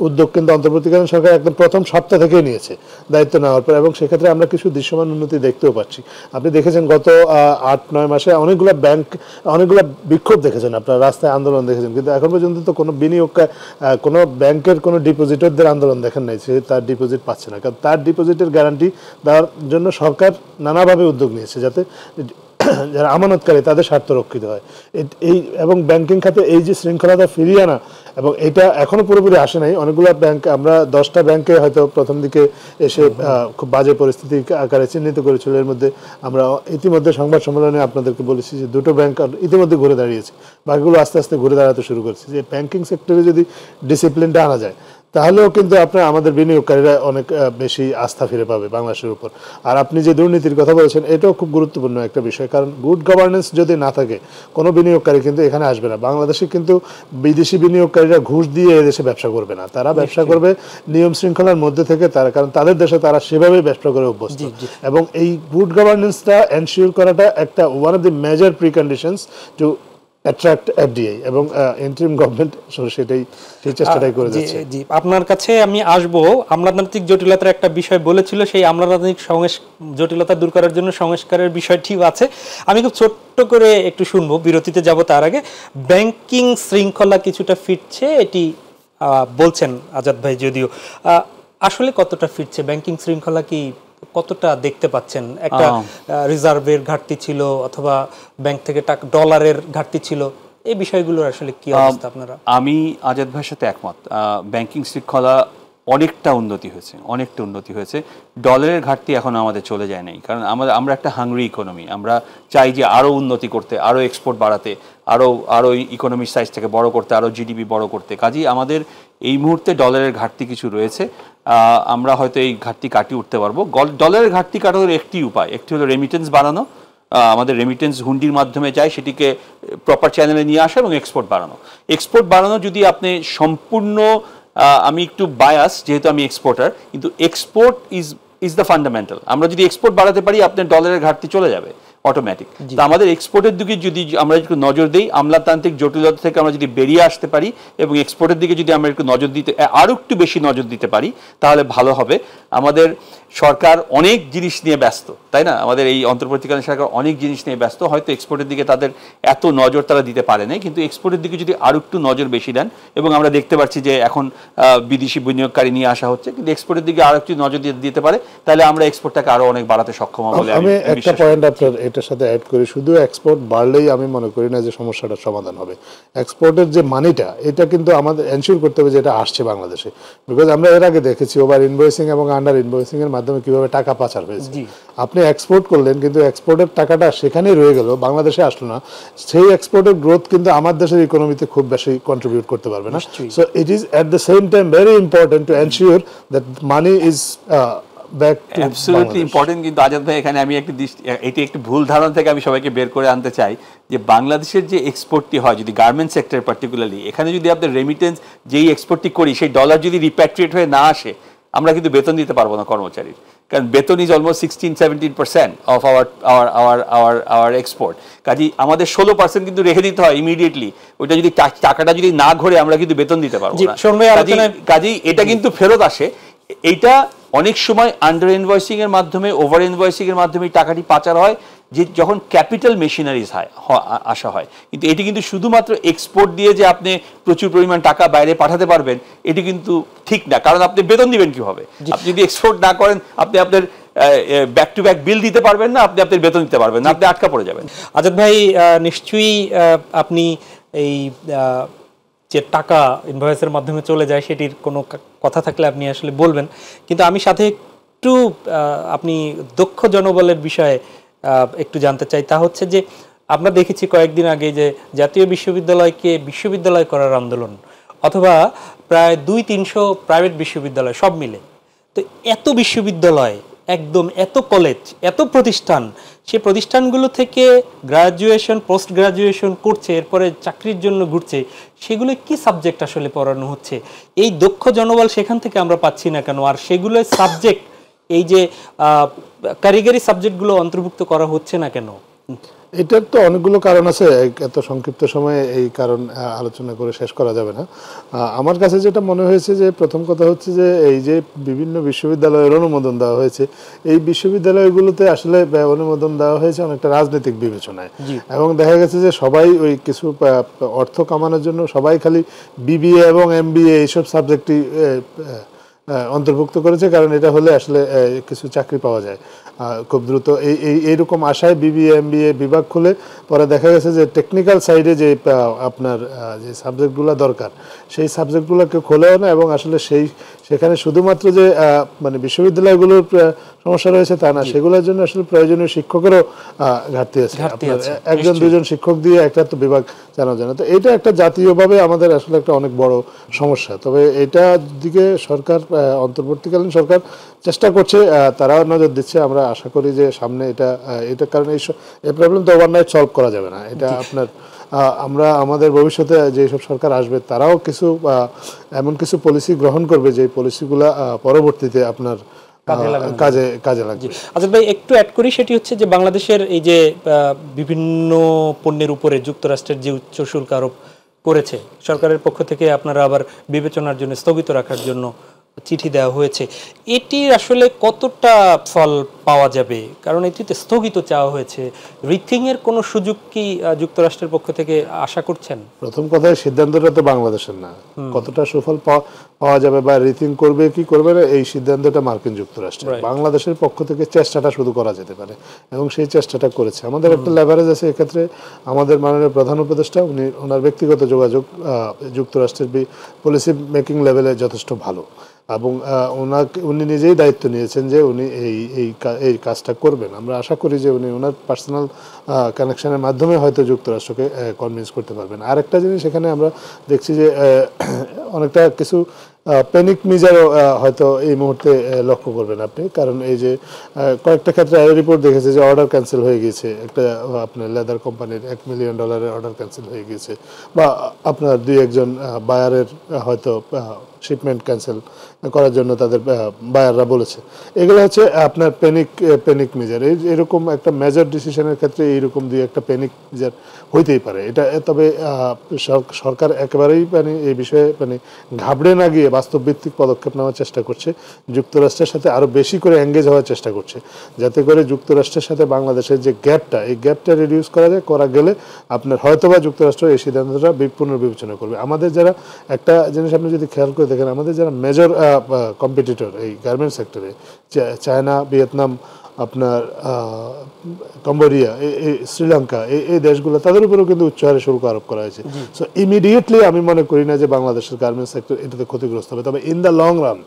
উদ্যোগ কিন্তু অন্তর্বর্তীকালীন সরকার একদম প্রথম সপ্তাহ থেকেই নিয়েছে দায়িত্ব নেওয়ার পর, এবং সেক্ষেত্রে আমরা কিছু দৃশ্যমান উন্নতি দেখতেও পাচ্ছি। আপনি দেখেছেন গত 8-9 মাসে অনেকগুলো বিক্ষোভ দেখেছেন, আপনার রাস্তায় আন্দোলন দেখেছেন, কিন্তু এখন পর্যন্ত তো কোনো কোনো ব্যাংকের কোনো ডিপোজিটরদের আন্দোলন দেখেন নাই, সে তার ডিপোজিট পাচ্ছে না, কারণ তার ডিপোজিটের গ্যারান্টি দেওয়ার জন্য সরকার নানাভাবে উদ্যোগ নিয়েছে যাতে যারা আমানতকারী তাদের স্বার্থ রক্ষিত হয়। এবং ব্যাংকিং খাতে এই যে শৃঙ্খলাটা ফিরিয়ে আনা, এবং এটা এখনো পুরোপুরি আসে নাই। অনেকগুলো ব্যাংক, আমরা 10টা ব্যাংকে হয়তো প্রথম দিকে এসে খুব বাজে পরিস্থিতি আকারে চিহ্নিত করেছিল। এর মধ্যে আমরা ইতিমধ্যে সংবাদ সম্মেলনে আপনাদেরকে বলেছি যে 2টো ব্যাংক ইতিমধ্যে ঘুরে দাঁড়িয়েছে, বাকিগুলো আস্তে আস্তে ঘুরে দাঁড়াতে শুরু করছে। যে ব্যাংকিং সেক্টরে যদি ডিসিপ্লিনটা আনা যায় তাহলেও কিন্তু আমাদের বিনিয়োগকারীরা অনেক বেশি আস্থা ফিরে পাবে বাংলাদেশের উপর। আর আপনি যে দুর্নীতির কথা বলেছেন এটাও খুব গুরুত্বপূর্ণ একটা বিষয়, কারণ গুড গভর্নেন্স যদি না থাকে কোনো বিনিয়োগকারী কিন্তু এখানে আসবে না। বাংলাদেশে কিন্তু বিদেশি বিনিয়োগকারীরা ঘুষ দিয়ে এদেশে ব্যবসা করবে না, তারা ব্যবসা করবে নিয়ম শৃঙ্খলার মধ্যে থেকে, কারণ তাদের দেশে তারা সেভাবেই ব্যবসা করে অভ্যস্ত। এবং এই গুড গভর্নেন্সটা এনশিওর করাটা একটা one of the major preconditions to attract FDI, এবং ইন্টারিম গভর্নমেন্ট সেই চেষ্টাটাই করে যাচ্ছে। জি, আপনার কাছে আমি আসবো। আমলাতান্ত্রিক জটিলতার একটা বিষয় বলেছিল, সেই আমলাতান্ত্রিক জটিলতা দূর করার জন্য সংস্কারের বিষয়টিও আছে। আমি খুব ছোট্ট করে একটু শুনবো, বিরতিতে যাব। তার আগে ব্যাংকিং শৃঙ্খলা কিছুটা ফিরছে এটি বলছেন আজাদ ভাই, যদিও আসলে কতটা ফিরছে ব্যাংকিং শৃঙ্খলা, কি কতটা দেখতে পাচ্ছেন? একটা রিজার্ভের ঘাটতি ছিল অথবা ব্যাংক থেকে টাকা ডলারের ঘাটতি ছিল, এই বিষয়গুলোর আসলে কি অবস্থা আপনারা? আমি আজাদ ভাইয়ের সাথে একমত। ব্যাংকিং শৃঙ্খলা অনেকটা উন্নতি হয়েছে। ডলারের ঘাটতি এখন আমাদের চলে যায় নাই, কারণ আমরা একটা হাংরি ইকোনমি। আমরা চাই যে আরও উন্নতি করতে, আরও এক্সপোর্ট বাড়াতে, আরও ইকোনমির সাইজটাকে বড় করতে, আরও জিডিপি বড় করতে। কাজেই আমাদের এই মুহূর্তে ডলারের ঘাটতি কিছু রয়েছে, আমরা হয়তো এই ঘাটতি কাটিয়ে উঠতে পারবো। ডলারের ঘাটতি কাটানোর একটি উপায়, একটি হলো রেমিটেন্স বাড়ানো। আমাদের রেমিটেন্স হুন্ডির মাধ্যমে যায়, সেটিকে প্রপার চ্যানেলে নিয়ে আসা এবং এক্সপোর্ট বাড়ানো। যদি আপনি সম্পূর্ণ, আমি একটু বায়াস যেহেতু আমি এক্সপোর্টার, কিন্তু এক্সপোর্ট ইজ দ্য ফান্ডামেন্টাল। আমরা যদি এক্সপোর্ট বাড়াতে পারি আপনার ডলারের ঘাটতি চলে যাবে অটোমেটিক। তো আমাদের এক্সপোর্টের দিকে যদি আমরা একটু নজর দিই, আমলাতান্ত্রিক জটিলতা থেকে আমরা যদি বেরিয়ে আসতে পারি এবং এক্সপোর্টের দিকে যদি আমরা একটু আরও একটু বেশি নজর দিতে পারি তাহলে ভালো হবে। আমাদের সরকার অনেক জিনিস নিয়ে ব্যস্ত, তাই না? আমাদের এই অন্তর্বর্তীকালীন সরকার অনেক জিনিস নিয়ে ব্যস্ত, হয়তো এক্সপোর্টের দিকে তাদের এত নজর তারা দিতে পারে নাই, কিন্তু এক্সপোর্টের দিকে যদি আরও একটু নজর বেশি দেন, এবং আমরা দেখতে পাচ্ছি যে এখন বিদেশি বিনিয়োগকারী নিয়ে আসা হচ্ছে, কিন্তু এক্সপোর্টের দিকে আরও একটু নজর দিতে পারে, তাহলে আমরা এক্সপোর্টটাকে আরও অনেক বাড়াতে সক্ষম হবো বলে আমি একটা পয়েন্ট আপনার এই এটার সাথে অ্যাড করি, শুধু এক্সপোর্ট বাড়লেই আমি মনে করি না যে সমস্যাটার সমাধান হবে। এক্সপোর্টের যে মানিটা, এটা কিন্তু আমাদের এনশিওর করতে হবে যে এটা আসছে বাংলাদেশে। বিকজ আমরা এর আগে দেখেছি ওভার ইনভয়েসিং এবং আন্ডার ইনভয়েসিং এর মাধ্যমে কিভাবে টাকা পাচার হয়েছে। আপনি এক্সপোর্ট করলেন কিন্তু এক্সপোর্টের টাকাটা সেখানেই রয়ে গেল, বাংলাদেশে আসলো না। সেই এক্সপোর্টের গ্রোথ কিন্তু আমার দেশের ইকোনমিতে খুব বেশি কন্ট্রিবিউট করতে পারবে না। So it is at the same time very important to ensure that money is back to absolutely important. কিন্তু আজাদ ভাই, এখানে আমি এটি একটি ভুল ধারণা থেকে আমি সবাইকে বের করে আনতে চাই যে বাংলাদেশের যে এক্সপোর্টটি হয়, যদি গার্মেন্টস সেক্টর পার্টিকুলারলি, এখানে যদি আপনার রেমিটেন্স যেই এক্সপোর্টটি করি সেই ডলার যদি রিপ্যাট্রিয়েট হয়ে না আসে, আমরা কিন্তু বেতন দিতে পারবো না কর্মচারীর। কারণ বেতন is almost 16-17% of our export. কাজেই আমাদের 16% কিন্তু রেখে দিতে হয় ইমিডিয়েটলি। ওইটা যদি টাকাটা যদি না ঘরে, আমরা কিন্তু বেতন দিতে পারবো না। কাজেই এটা কিন্তু ফেরত আসে। এইটা অনেক সময় আন্ডার ইনভয়েসিং এর মাধ্যমে, ওভার ইনভয়েসিং এর মাধ্যমে টাকাটি পাচার হয়, যে যখন ক্যাপিটাল মেশিনারিজ আসা হয়। কিন্তু এটি কিন্তু শুধুমাত্র এক্সপোর্ট দিয়ে যে আপনি প্রচুর পরিমাণ টাকা বাইরে পাঠাতে পারবেন, এটি কিন্তু ঠিক না। কারণ আপনি বেতন দিবেন কিভাবে? আপনি যদি এক্সপোর্ট না করেন, আপনি আপনার ব্যাক টু ব্যাক বিল দিতে পারবেন না, আপনি আপনার বেতন দিতে পারবেন না, আপনি আটকা পড়ে যাবেন। আজাদ ভাই, নিশ্চয়ই আপনি এই যে টাকা ইনভয়েসের মাধ্যমে চলে যায় সেটির কোনো কথা থাকলে আপনি আসলে বলবেন। কিন্তু আমি সাথে একটু আপনি দক্ষ জনবলের বিষয়ে একটু জানতে চাই। তা হচ্ছে যে আমরা দেখেছি কয়েকদিন আগে যে জাতীয় বিশ্ববিদ্যালয়কে বিশ্ববিদ্যালয় করার আন্দোলন, অথবা প্রায় 200-300 প্রাইভেট বিশ্ববিদ্যালয় সব মিলে, তো এত বিশ্ববিদ্যালয়, একদম এত কলেজ, এত প্রতিষ্ঠান, সে প্রতিষ্ঠানগুলো থেকে গ্রাজুয়েশন, পোস্ট গ্রাজুয়েশন করছে, এরপরে চাকরির জন্য ঘুরছে, সেগুলো কি সাবজেক্ট আসলে পড়ানো হচ্ছে? এই দক্ষ জনবল সেখান থেকে আমরা পাচ্ছি না কেন? আর সেগুলোর সাবজেক্ট, এই যে কারিগরি সাবজেক্টগুলো অন্তর্ভুক্ত করা হচ্ছে না কেন? এটার তো অনেকগুলো কারণ আছে, এত সংক্ষিপ্ত সময়ে এই কারণ আলোচনা করে শেষ করা যাবে না। আমার কাছে যেটা মনে হয়েছে যে প্রথম কথা হচ্ছে যে এই যে বিভিন্ন বিশ্ববিদ্যালয়ের অনুমোদন দেওয়া হয়েছে, এই বিশ্ববিদ্যালয়গুলোতে আসলে অনুমোদন দেওয়া হয়েছে অনেকটা রাজনৈতিক বিবেচনায়। এবং দেখা গেছে যে সবাই ওই কিছু অর্থ কামানোর জন্য সবাই খালি বিবিএ এবং এমবিএ এইসব সাবজেক্টই অন্তর্ভুক্ত করেছে, কারণ এটা হলে আসলে কিছু চাকরি পাওয়া যায় খুব দ্রুত। এইরকম আশায় বিবিএ এমবিএ বিভাগ খুলে পরে দেখা গেছে যে টেকনিক্যাল সাইডে যে আপনার যে সাবজেক্টগুলো দরকার, সেই সাবজেক্টগুলোকে খোলেও না। এবং আসলে সেখানে শুধুমাত্র যে মানে বিশ্ববিদ্যালয়গুলোর সমস্যা রয়েছে তা না, সেগুলোর জন্য আসলে প্রয়োজনীয় শিক্ষকেরও ঘাটতি আছে। একজন দুজন শিক্ষক দিয়ে একটা তো বিভাগ চালানো যায় না। তো এটা একটা জাতীয়ভাবে আমাদের আসলে একটা অনেক বড় সমস্যা। তবে এটার দিকে সরকার, অন্তর্বর্তীকালীন সরকার চেষ্টা করছে, তারাও নজর দিচ্ছে। আমরা আশা করি যে সামনে এটা কারণ এই প্রবলেম তো ওভারনাইট সলভ করা যাবে না। এটা আপনার আমরা আমাদের ভবিষ্যতে যেসব সরকার আসবে তারাও কিছু এমন কিছু পলিসি গ্রহণ করবে যে পলিসিগুলো পরবর্তীতে আপনার কাজে লাগবে। আচ্ছা ভাই, একটু অ্যাড করি, সেটি হচ্ছে যে বাংলাদেশের এই যে বিভিন্ন পণ্যের উপরে যুক্তরাষ্ট্রের যে উচ্চ শুল্ক আরোপ করেছে, সরকারের পক্ষ থেকে আপনারা আবার বিবেচনার জন্য স্থগিত রাখার জন্য চিঠি দেওয়া হয়েছে, এটি আসলে কতটা ফল পাওয়া যাবে? কারণ এটিতে স্থগিত চাওয়া হয়েছে, রিথিং এর কোনো সুযোগ কি যুক্তরাষ্ট্রের পক্ষ থেকে আশা করছেন? প্রথম কথা, সিদ্ধান্তটা তো বাংলাদেশের না। কতটা সুফল পাওয়া যাবে বা রিথিং করবে কি করবে না, এই সিদ্ধান্তটা মার্কিন যুক্তরাষ্ট্রের। বাংলাদেশের পক্ষ থেকে চেষ্টাটা শুধু করা যেতে পারে, এবং সেই চেষ্টাটা করেছে। আমাদের একটা লেভারেজ আছে এক্ষেত্রে। আমাদের মাননীয় প্রধান উপদেষ্টা, ওনার ব্যক্তিগত যোগাযোগ যুক্তরাষ্ট্রের পলিসি মেকিং লেভেলে যথেষ্ট ভালো, এবং উনি নিজেই দায়িত্ব নিয়েছেন যে উনি এই কাজটা করবেন। আমরা আশা করি যে উনি ওনার পার্সোনাল কানেকশনের মাধ্যমে হয়তো যুক্তরাষ্ট্রকে কনভিন্স করতে পারবেন। আরেকটা জিনিস এখানে আমরা দেখছি যে অনেকটা কিছু প্যানিক মিজারও হয়তো এই মুহূর্তে লক্ষ্য করবেন আপনি। কারণ এই যে কয়েকটা ক্ষেত্রে রিপোর্ট দেখেছে যে অর্ডার ক্যান্সেল হয়ে গিয়েছে, একটা আপনার লেদার কোম্পানির $1 মিলিয়ন অর্ডার ক্যান্সেল হয়ে গিয়েছে, বা আপনার 2-1 বায়ারের হয়তো শিপমেন্ট ক্যান্সেল করার জন্য তাদের বায়াররা বলেছে। এগুলো হচ্ছে আপনার প্যানিক মেজার। এরকম একটা মেজর ডিসিশনের ক্ষেত্রে এইরকম 2-1টা প্যানিক মেজার হইতেই পারে। এটা তবে সরকার একেবারেই এই বিষয়ে ঘাবড়ে না গিয়ে বাস্তবভিত্তিক পদক্ষেপ নেওয়ার চেষ্টা করছে। যুক্তরাষ্ট্রের সাথে আরও বেশি করে এঙ্গেজ হওয়ার চেষ্টা করছে, যাতে করে যুক্তরাষ্ট্রের সাথে বাংলাদেশের যে গ্যাপটা, এই গ্যাপটা রিডিউস করা গেলে আপনার হয়তোবা যুক্তরাষ্ট্র এই সিদ্ধান্তটা পুনর্বিবেচনা করবে। আমাদের যারা একটা জিনিস আপনি যদি খেয়াল করে দেখেন আমাদের যারা মেজর কম্পিটিটর এই গার্মেন্টস সেক্টরে, চায়না, ভিয়েতনাম, আপনার কম্বোডিয়া, শ্রীলঙ্কা, এই দেশগুলো, তাদের উপরেও কিন্তু উচ্চ হারে শুল্ক আরোপ করা হয়েছে। সো ইমিডিয়েটলি আমি মনে করি না যে বাংলাদেশের গার্মেন্টস সেক্টর এটাতে ক্ষতিগ্রস্ত হবে। তবে ইন দ্য লং রান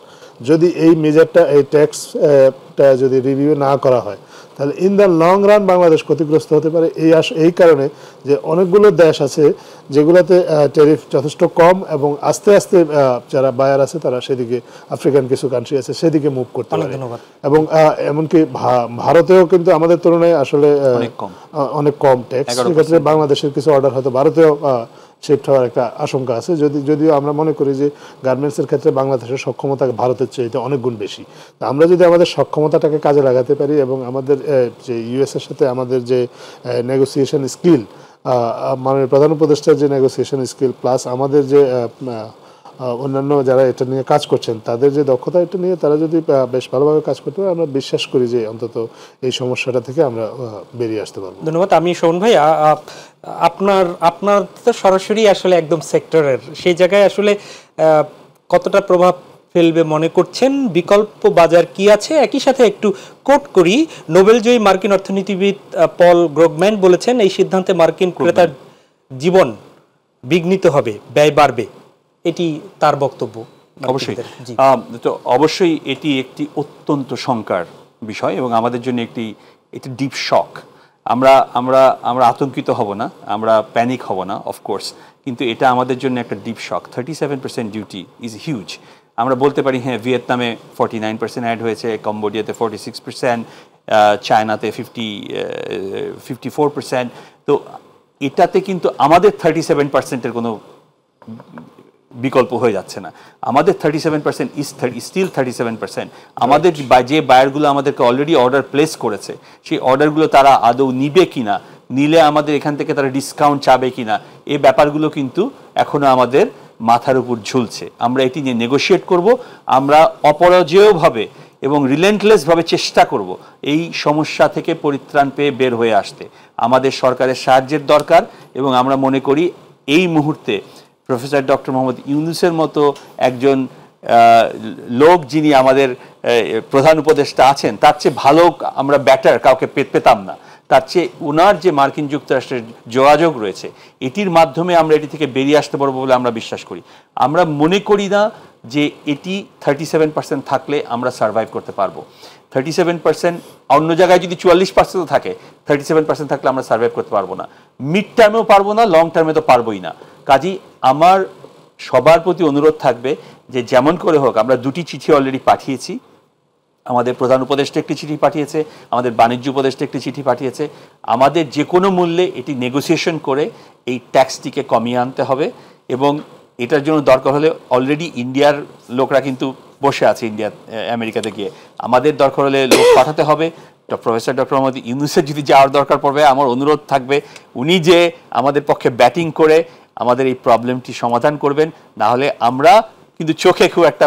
যদি এই মেজারটা, এই ট্যাক্সটা যদি রিভিউ না করা হয়, তাহলে in the long run Bangladesh ক্ষতিগ্রস্ত হতে পারে। এই কারণে যে অনেকগুলো দেশ আছে যেগুলোতে ট্যারিফ যথেষ্ট কম, এবং আস্তে আস্তে যারা বায়ার আছে তারা সেদিকে, আফ্রিকান কিছু কান্ট্রি আছে সেদিকে মুভ করতে পারে। এবং এমনকি ভারতেও কিন্তু আমাদের তুলনায় আসলে অনেক কম ট্যাক্স। সেক্ষেত্রে বাংলাদেশের কিছু অর্ডার হয়তো ভারতেও শিফট হওয়ার একটা আশঙ্কা আছে, যদিও আমরা মনে করি যে গার্মেন্টসের ক্ষেত্রে বাংলাদেশের সক্ষমতা ভারতের চেয়ে অনেক গুণ বেশি। তা আমরা যদি আমাদের সক্ষমতাটাকে কাজে লাগাতে পারি এবং আমাদের যে ইউএসের সাথে আমাদের যে নেগোসিয়েশন স্কিল, মাননীয় প্রধান উপদেষ্টার যে নেগোসিয়েশন স্কিল, প্লাস আমাদের যে অন্যান্য যারা এটা নিয়ে কাজ করছেন তাদের যে দক্ষতা, এটা নিয়ে তারা যদি বেশ ভালোভাবে কাজ করতে পারে, আমরা বিশ্বাস করি যে অন্তত এই সমস্যাটা থেকে আমরা বেরিয়ে আসতে পারবো। ধন্যবাদ। আমি শোন ভাই, আপনার তো সরাসরি আসলে একদম সেক্টরের, সেই জায়গায় আসলে কতটা প্রভাব ফেলবে মনে করছেন? বিকল্প বাজার কি আছে? একই সাথে একটু কোট করি, নোবেলজয়ী মার্কিন অর্থনীতিবিদ পল গ্রোগম্যান বলেছেন এই সিদ্ধান্তে মার্কিন ক্রেতার জীবন বিঘ্নিত হবে, ব্যয় বাড়বে। এটি তার বক্তব্য। অবশ্যই এটি একটি অত্যন্ত শঙ্কার বিষয় এবং আমাদের জন্য একটি ডিপ শক। আমরা আতঙ্কিত হব না, আমরা প্যানিক হব না অফকোর্স, কিন্তু এটা আমাদের জন্য একটা deep shock. 37% duty is huge. আমরা বলতে পারি হ্যাঁ, ভিয়েতনামে 49% অ্যাড হয়েছে, কম্বোডিয়াতে 46%, চায়নাতে 54%। তো এটাতে কিন্তু আমাদের 37%-এর কোনো বিকল্প হয়ে যাচ্ছে না। আমাদের 37% স্টিল 37%। আমাদের যে বায়ারগুলো আমাদেরকে অলরেডি অর্ডার প্লেস করেছে, সেই অর্ডারগুলো তারা আদৌ নিবে কিনা, নিলে আমাদের এখান থেকে তারা ডিসকাউন্ট চাবে কিনা, এই ব্যাপারগুলো কিন্তু এখনো আমাদের মাথার উপর ঝুলছে। আমরা এটি নিয়ে নেগোশিয়েট করব, আমরা অপরাজেয়ভাবে এবং রিলেন্টলেসভাবে চেষ্টা করব এই সমস্যা থেকে পরিত্রাণ পেয়ে বের হয়ে আসতে। আমাদের সরকারের সাহায্যের দরকার এবং আমরা মনে করি এই মুহূর্তে প্রফেসর ডক্টর মোহাম্মদ ইউনূসের মতো একজন লোক, যিনি আমাদের প্রধান উপদেষ্টা আছেন, তার চেয়ে ভালো আমরা ব্যাটার কাউকে পেতাম না। তার চেয়ে ওনার যে মার্কিন যুক্তরাষ্ট্রের যোগাযোগ রয়েছে, এটির মাধ্যমে আমরা এটি থেকে বেরিয়ে আসতে পারবো বলে আমরা বিশ্বাস করি। আমরা মনে করি না যে এটি 37% থাকলে আমরা সার্ভাইভ করতে পারবো। 37% অন্য জায়গায় যদি 44% থাকে, 37% থাকলে আমরা সার্ভাইভ করতে পারবো না। মিড টার্মেও পারবো না, লং টার্মে তো পারবোই না। কাজেই আমার সবার প্রতি অনুরোধ থাকবে যে যেমন করে হোক, আমরা 2টি চিঠি অলরেডি পাঠিয়েছি। আমাদের প্রধান উপদেষ্টা একটি চিঠি পাঠিয়েছে, আমাদের বাণিজ্য উপদেষ্টা একটি চিঠি পাঠিয়েছে। আমাদের যে কোনো মূল্যে এটি নেগোসিয়েশন করে এই ট্যাক্সটিকে কমিয়ে আনতে হবে এবং এটার জন্য দরকার হলে অলরেডি ইন্ডিয়ার লোকরা কিন্তু বসে আছে আমেরিকাতে গিয়ে, আমাদের দরকার হলে লোক পাঠাতে হবে। প্রফেসর ডক্টর মোহাম্মদ ইউনূসের যদি যাওয়ার দরকার পড়বে, আমার অনুরোধ থাকবে উনি যে আমাদের পক্ষে ব্যাটিং করে আমাদের এই প্রবলেমটি সমাধান করবেন, না হলে আমরা কিন্তু চোখে খুব একটা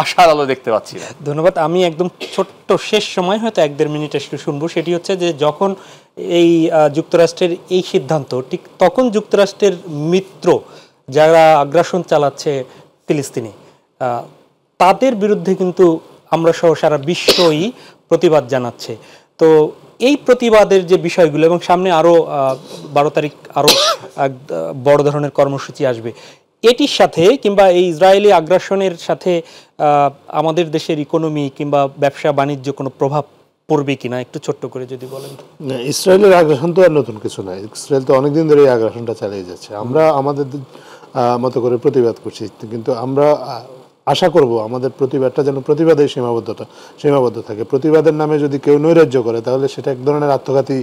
আশার আলো দেখতে পাচ্ছি না। ধন্যবাদ। আমি একদম ছোট্ট শেষ সময় হয়তো 1-1.5 মিনিট একটু শুনবো। সেটি হচ্ছে যে যখন এই যুক্তরাষ্ট্রের এই সিদ্ধান্ত, ঠিক তখন যুক্তরাষ্ট্রের মিত্র যারা আগ্রাসন চালাচ্ছে ফিলিস্তিনে, তাদের বিরুদ্ধে কিন্তু আমরা সহ সারা বিশ্বই প্রতিবাদ জানাচ্ছে। তো এই প্রতিবাদের যে বিষয়গুলো, এবং সামনে আরও 12 তারিখ আরও বড় ধরনের কর্মসূচি আসবে, এটির সাথে কিংবা এই ইসরায়েলি আগ্রাসনের সাথে আমাদের দেশের ইকোনমি কিংবা ব্যবসা বাণিজ্য কোনো প্রভাব পড়বে কিনা একটু ছোট্ট করে যদি বলেন। না, ইসরায়েলের আগ্রাসন তো আর নতুন কিছু নয়। ইসরায়েল তো অনেকদিন ধরে এই আগ্রাসনটা চালিয়ে যাচ্ছে। আমরা আমাদের মতো করে প্রতিবাদ করছি, কিন্তু আমরা আশা করব আমাদের প্রতিবাদটা যেন প্রতিবাদের সীমাবদ্ধ থাকে। প্রতিবাদের নামে যদি কেউ নৈরাজ্য করে, তাহলে সেটা এক ধরনের আত্মঘাতী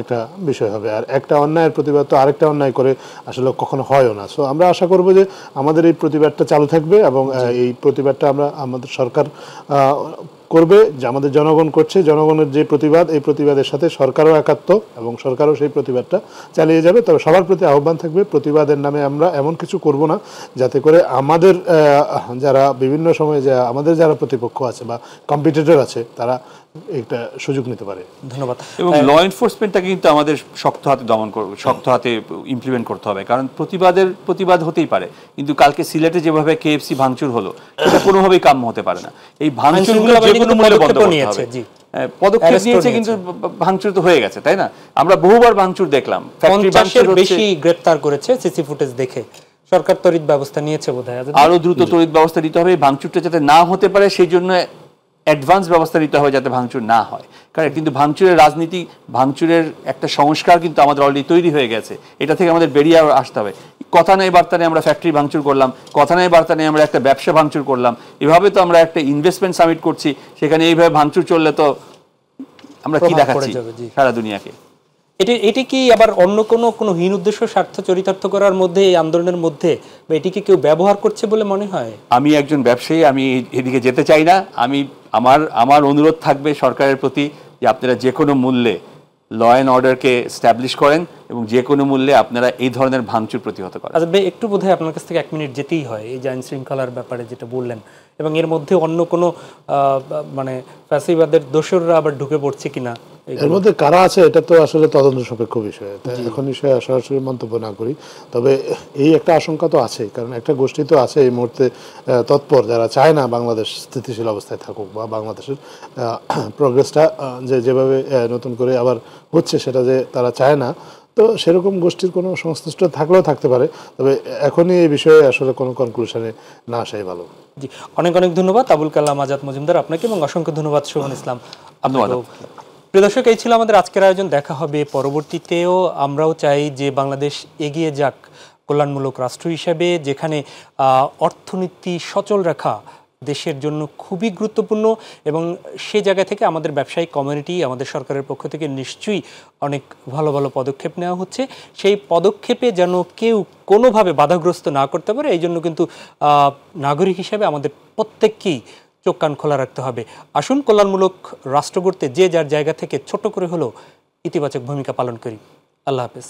একটা বিষয় হবে। আর একটা অন্যায়ের প্রতিবাদ তো আরেকটা অন্যায় করে আসলে কখনো হয়ও না। সো আমরা আশা করব যে আমাদের এই প্রতিবাদটা চালু থাকবে এবং এই প্রতিবাদটা আমাদের সরকার করবে, যে আমাদের জনগণ করছে, জনগণের যে প্রতিবাদ, এই প্রতিবাদের সাথে সরকারও একাত্ম এবং সরকারও সেই প্রতিবাদটা চালিয়ে যাবে। তবে সবার প্রতি আহ্বান থাকবে, প্রতিবাদের নামে আমরা এমন কিছু করব না যাতে করে আমাদের যারা বিভিন্ন সময়ে আমাদের যারা প্রতিপক্ষ আছে বা কম্পিটিটর আছে তারা একটা সুযোগ নিতে পারে। ধন্যবাদ। এবং ল এনফোর্সমেন্টটাকে কিন্তু আমাদের শক্ত হাতে দমন করবে, শক্ত হাতে ইমপ্লিমেন্ট করতে হবে, কারণ প্রতিবাদ হতেই পারে, কিন্তু কালকে সিলেটে যেভাবে কেএফসি ভাঙচুর হলো এটা কোনোভাবেই কাম্য হতে পারে না। এই ভাঙচুরগুলো যে কোনো মূল্যে বন্ধ করতে হবে। পদক্ষেপ নিয়েছে, কিন্তু ভাঙচুর তো হয়ে গেছে, তাই না? আমরা বহুবার ভাঙচুর দেখলাম, 50-এর বেশি গ্রেফতার করেছে সিসি ফুটেজ দেখে। সরকার তড়িৎ ব্যবস্থা নিয়েছে বোধহয়, আরো দ্রুত তড়িৎ ব্যবস্থা নিতে হবে। ভাঙচুরটা যাতে না হতে পারে সেই জন্য অ্যাডভান্স ব্যবস্থা নিতে হবে যাতে ভাঙচুর না হয়। কারণ কিন্তু ভাঙচুরের রাজনীতি, ভাঙচুরের একটা সংস্কার কিন্তু আমাদের অলরেডি তৈরি হয়ে গেছে, এটা থেকে আমাদের বেরিয়ে আসতে হবে। কথা নেই বার্তা নেই আমরা ফ্যাক্টরি ভাঙচুর করলাম, কথা নেই বার্তা নেই আমরা একটা ব্যবসা ভাঙচুর করলাম, এভাবে তো আমরা একটা ইনভেস্টমেন্ট সামিট করছি, সেখানে এইভাবে ভাঙচুর চললে তো আমরা কি দেখাচ্ছি সারা দুনিয়াকে? এটি কি আবার অন্য কোনো হীন উদ্দেশ্য স্বার্থ চরিতার্থ করার মধ্যে, এই আন্দোলনের মধ্যে, বা এটিকে কেউ ব্যবহার করছে বলে মনে হয়? আমি একজন ব্যবসায়ী, আমি এদিকে যেতে চাই না। আমার অনুরোধ থাকবে সরকারের প্রতি যে আপনারা যে কোনো মূল্যে ল অ্যান্ড অর্ডারকে স্ট্যাবলিশ করেন এবং যে কোনো মূল্যে আপনারা এই ধরনের ভাঙচুর প্রতিহত করেন। আচ্ছা ভাই, একটু বোধহয় আপনার কাছ থেকে 1 মিনিট যেতেই হয় এই যে আইন শৃঙ্খলার ব্যাপারে যেটা বললেন, এবং এর মধ্যে অন্য কোনো মানে ফ্যাসিবাদের দোসররা আবার ঢুকে পড়ছে কিনা, এর মধ্যে কারা আছে এটা তো আসলে তদন্ত সাপেক্ষ বিষয়, তাই এখন বিষয়ে সরাসরি মন্তব্য না করি। তবে এই একটা আশঙ্কা তো আছে, কারণ একটা গোষ্ঠী তো আছে এই মুহূর্তে তৎপর, যারা চায় না বাংলাদেশ স্থিতিশীল অবস্থায় থাকুক বা বাংলাদেশের প্রোগ্রেসটা যেভাবে নতুন করে আবার হচ্ছে সেটা যে তারা চায় না। তো সেরকম গোষ্ঠীর কোনো সংশ্লিষ্ট থাকলেও থাকতে পারে, তবে এখনই এই বিষয়ে আসলে কোনো কনক্লুশনে না আসাই ভালো। জি, অনেক অনেক ধন্যবাদ আবুল কালাম আজাদ মজুমদার আপনাকে, এবং অসংখ্য ধন্যবাদ শোভন ইসলাম আপনাকে। প্রিয় দর্শক, এই ছিল আমাদের আজকের আয়োজন। দেখা হবে পরবর্তীতেও। আমরাও চাই যে বাংলাদেশ এগিয়ে যাক কল্যাণমূলক রাষ্ট্র হিসেবে, যেখানে অর্থনীতি সচল রাখা দেশের জন্য খুবই গুরুত্বপূর্ণ, এবং সে জায়গা থেকে আমাদের ব্যবসায়িক কমিউনিটি, আমাদের সরকারের পক্ষ থেকে নিশ্চয়ই অনেক ভালো ভালো পদক্ষেপ নেওয়া হচ্ছে। সেই পদক্ষেপে যেন কেউ কোনোভাবে বাধাগ্রস্ত না করতে পারে, এই জন্য কিন্তু নাগরিক হিসেবে আমাদের প্রত্যেককেই চোখ কান খোলা রাখতে হবে। আসুন কল্যাণমূলক রাষ্ট্র গড়তে যে যার জায়গা থেকে ছোট করে হলেও ইতিবাচক ভূমিকা পালন করি। আল্লাহ হাফেজ।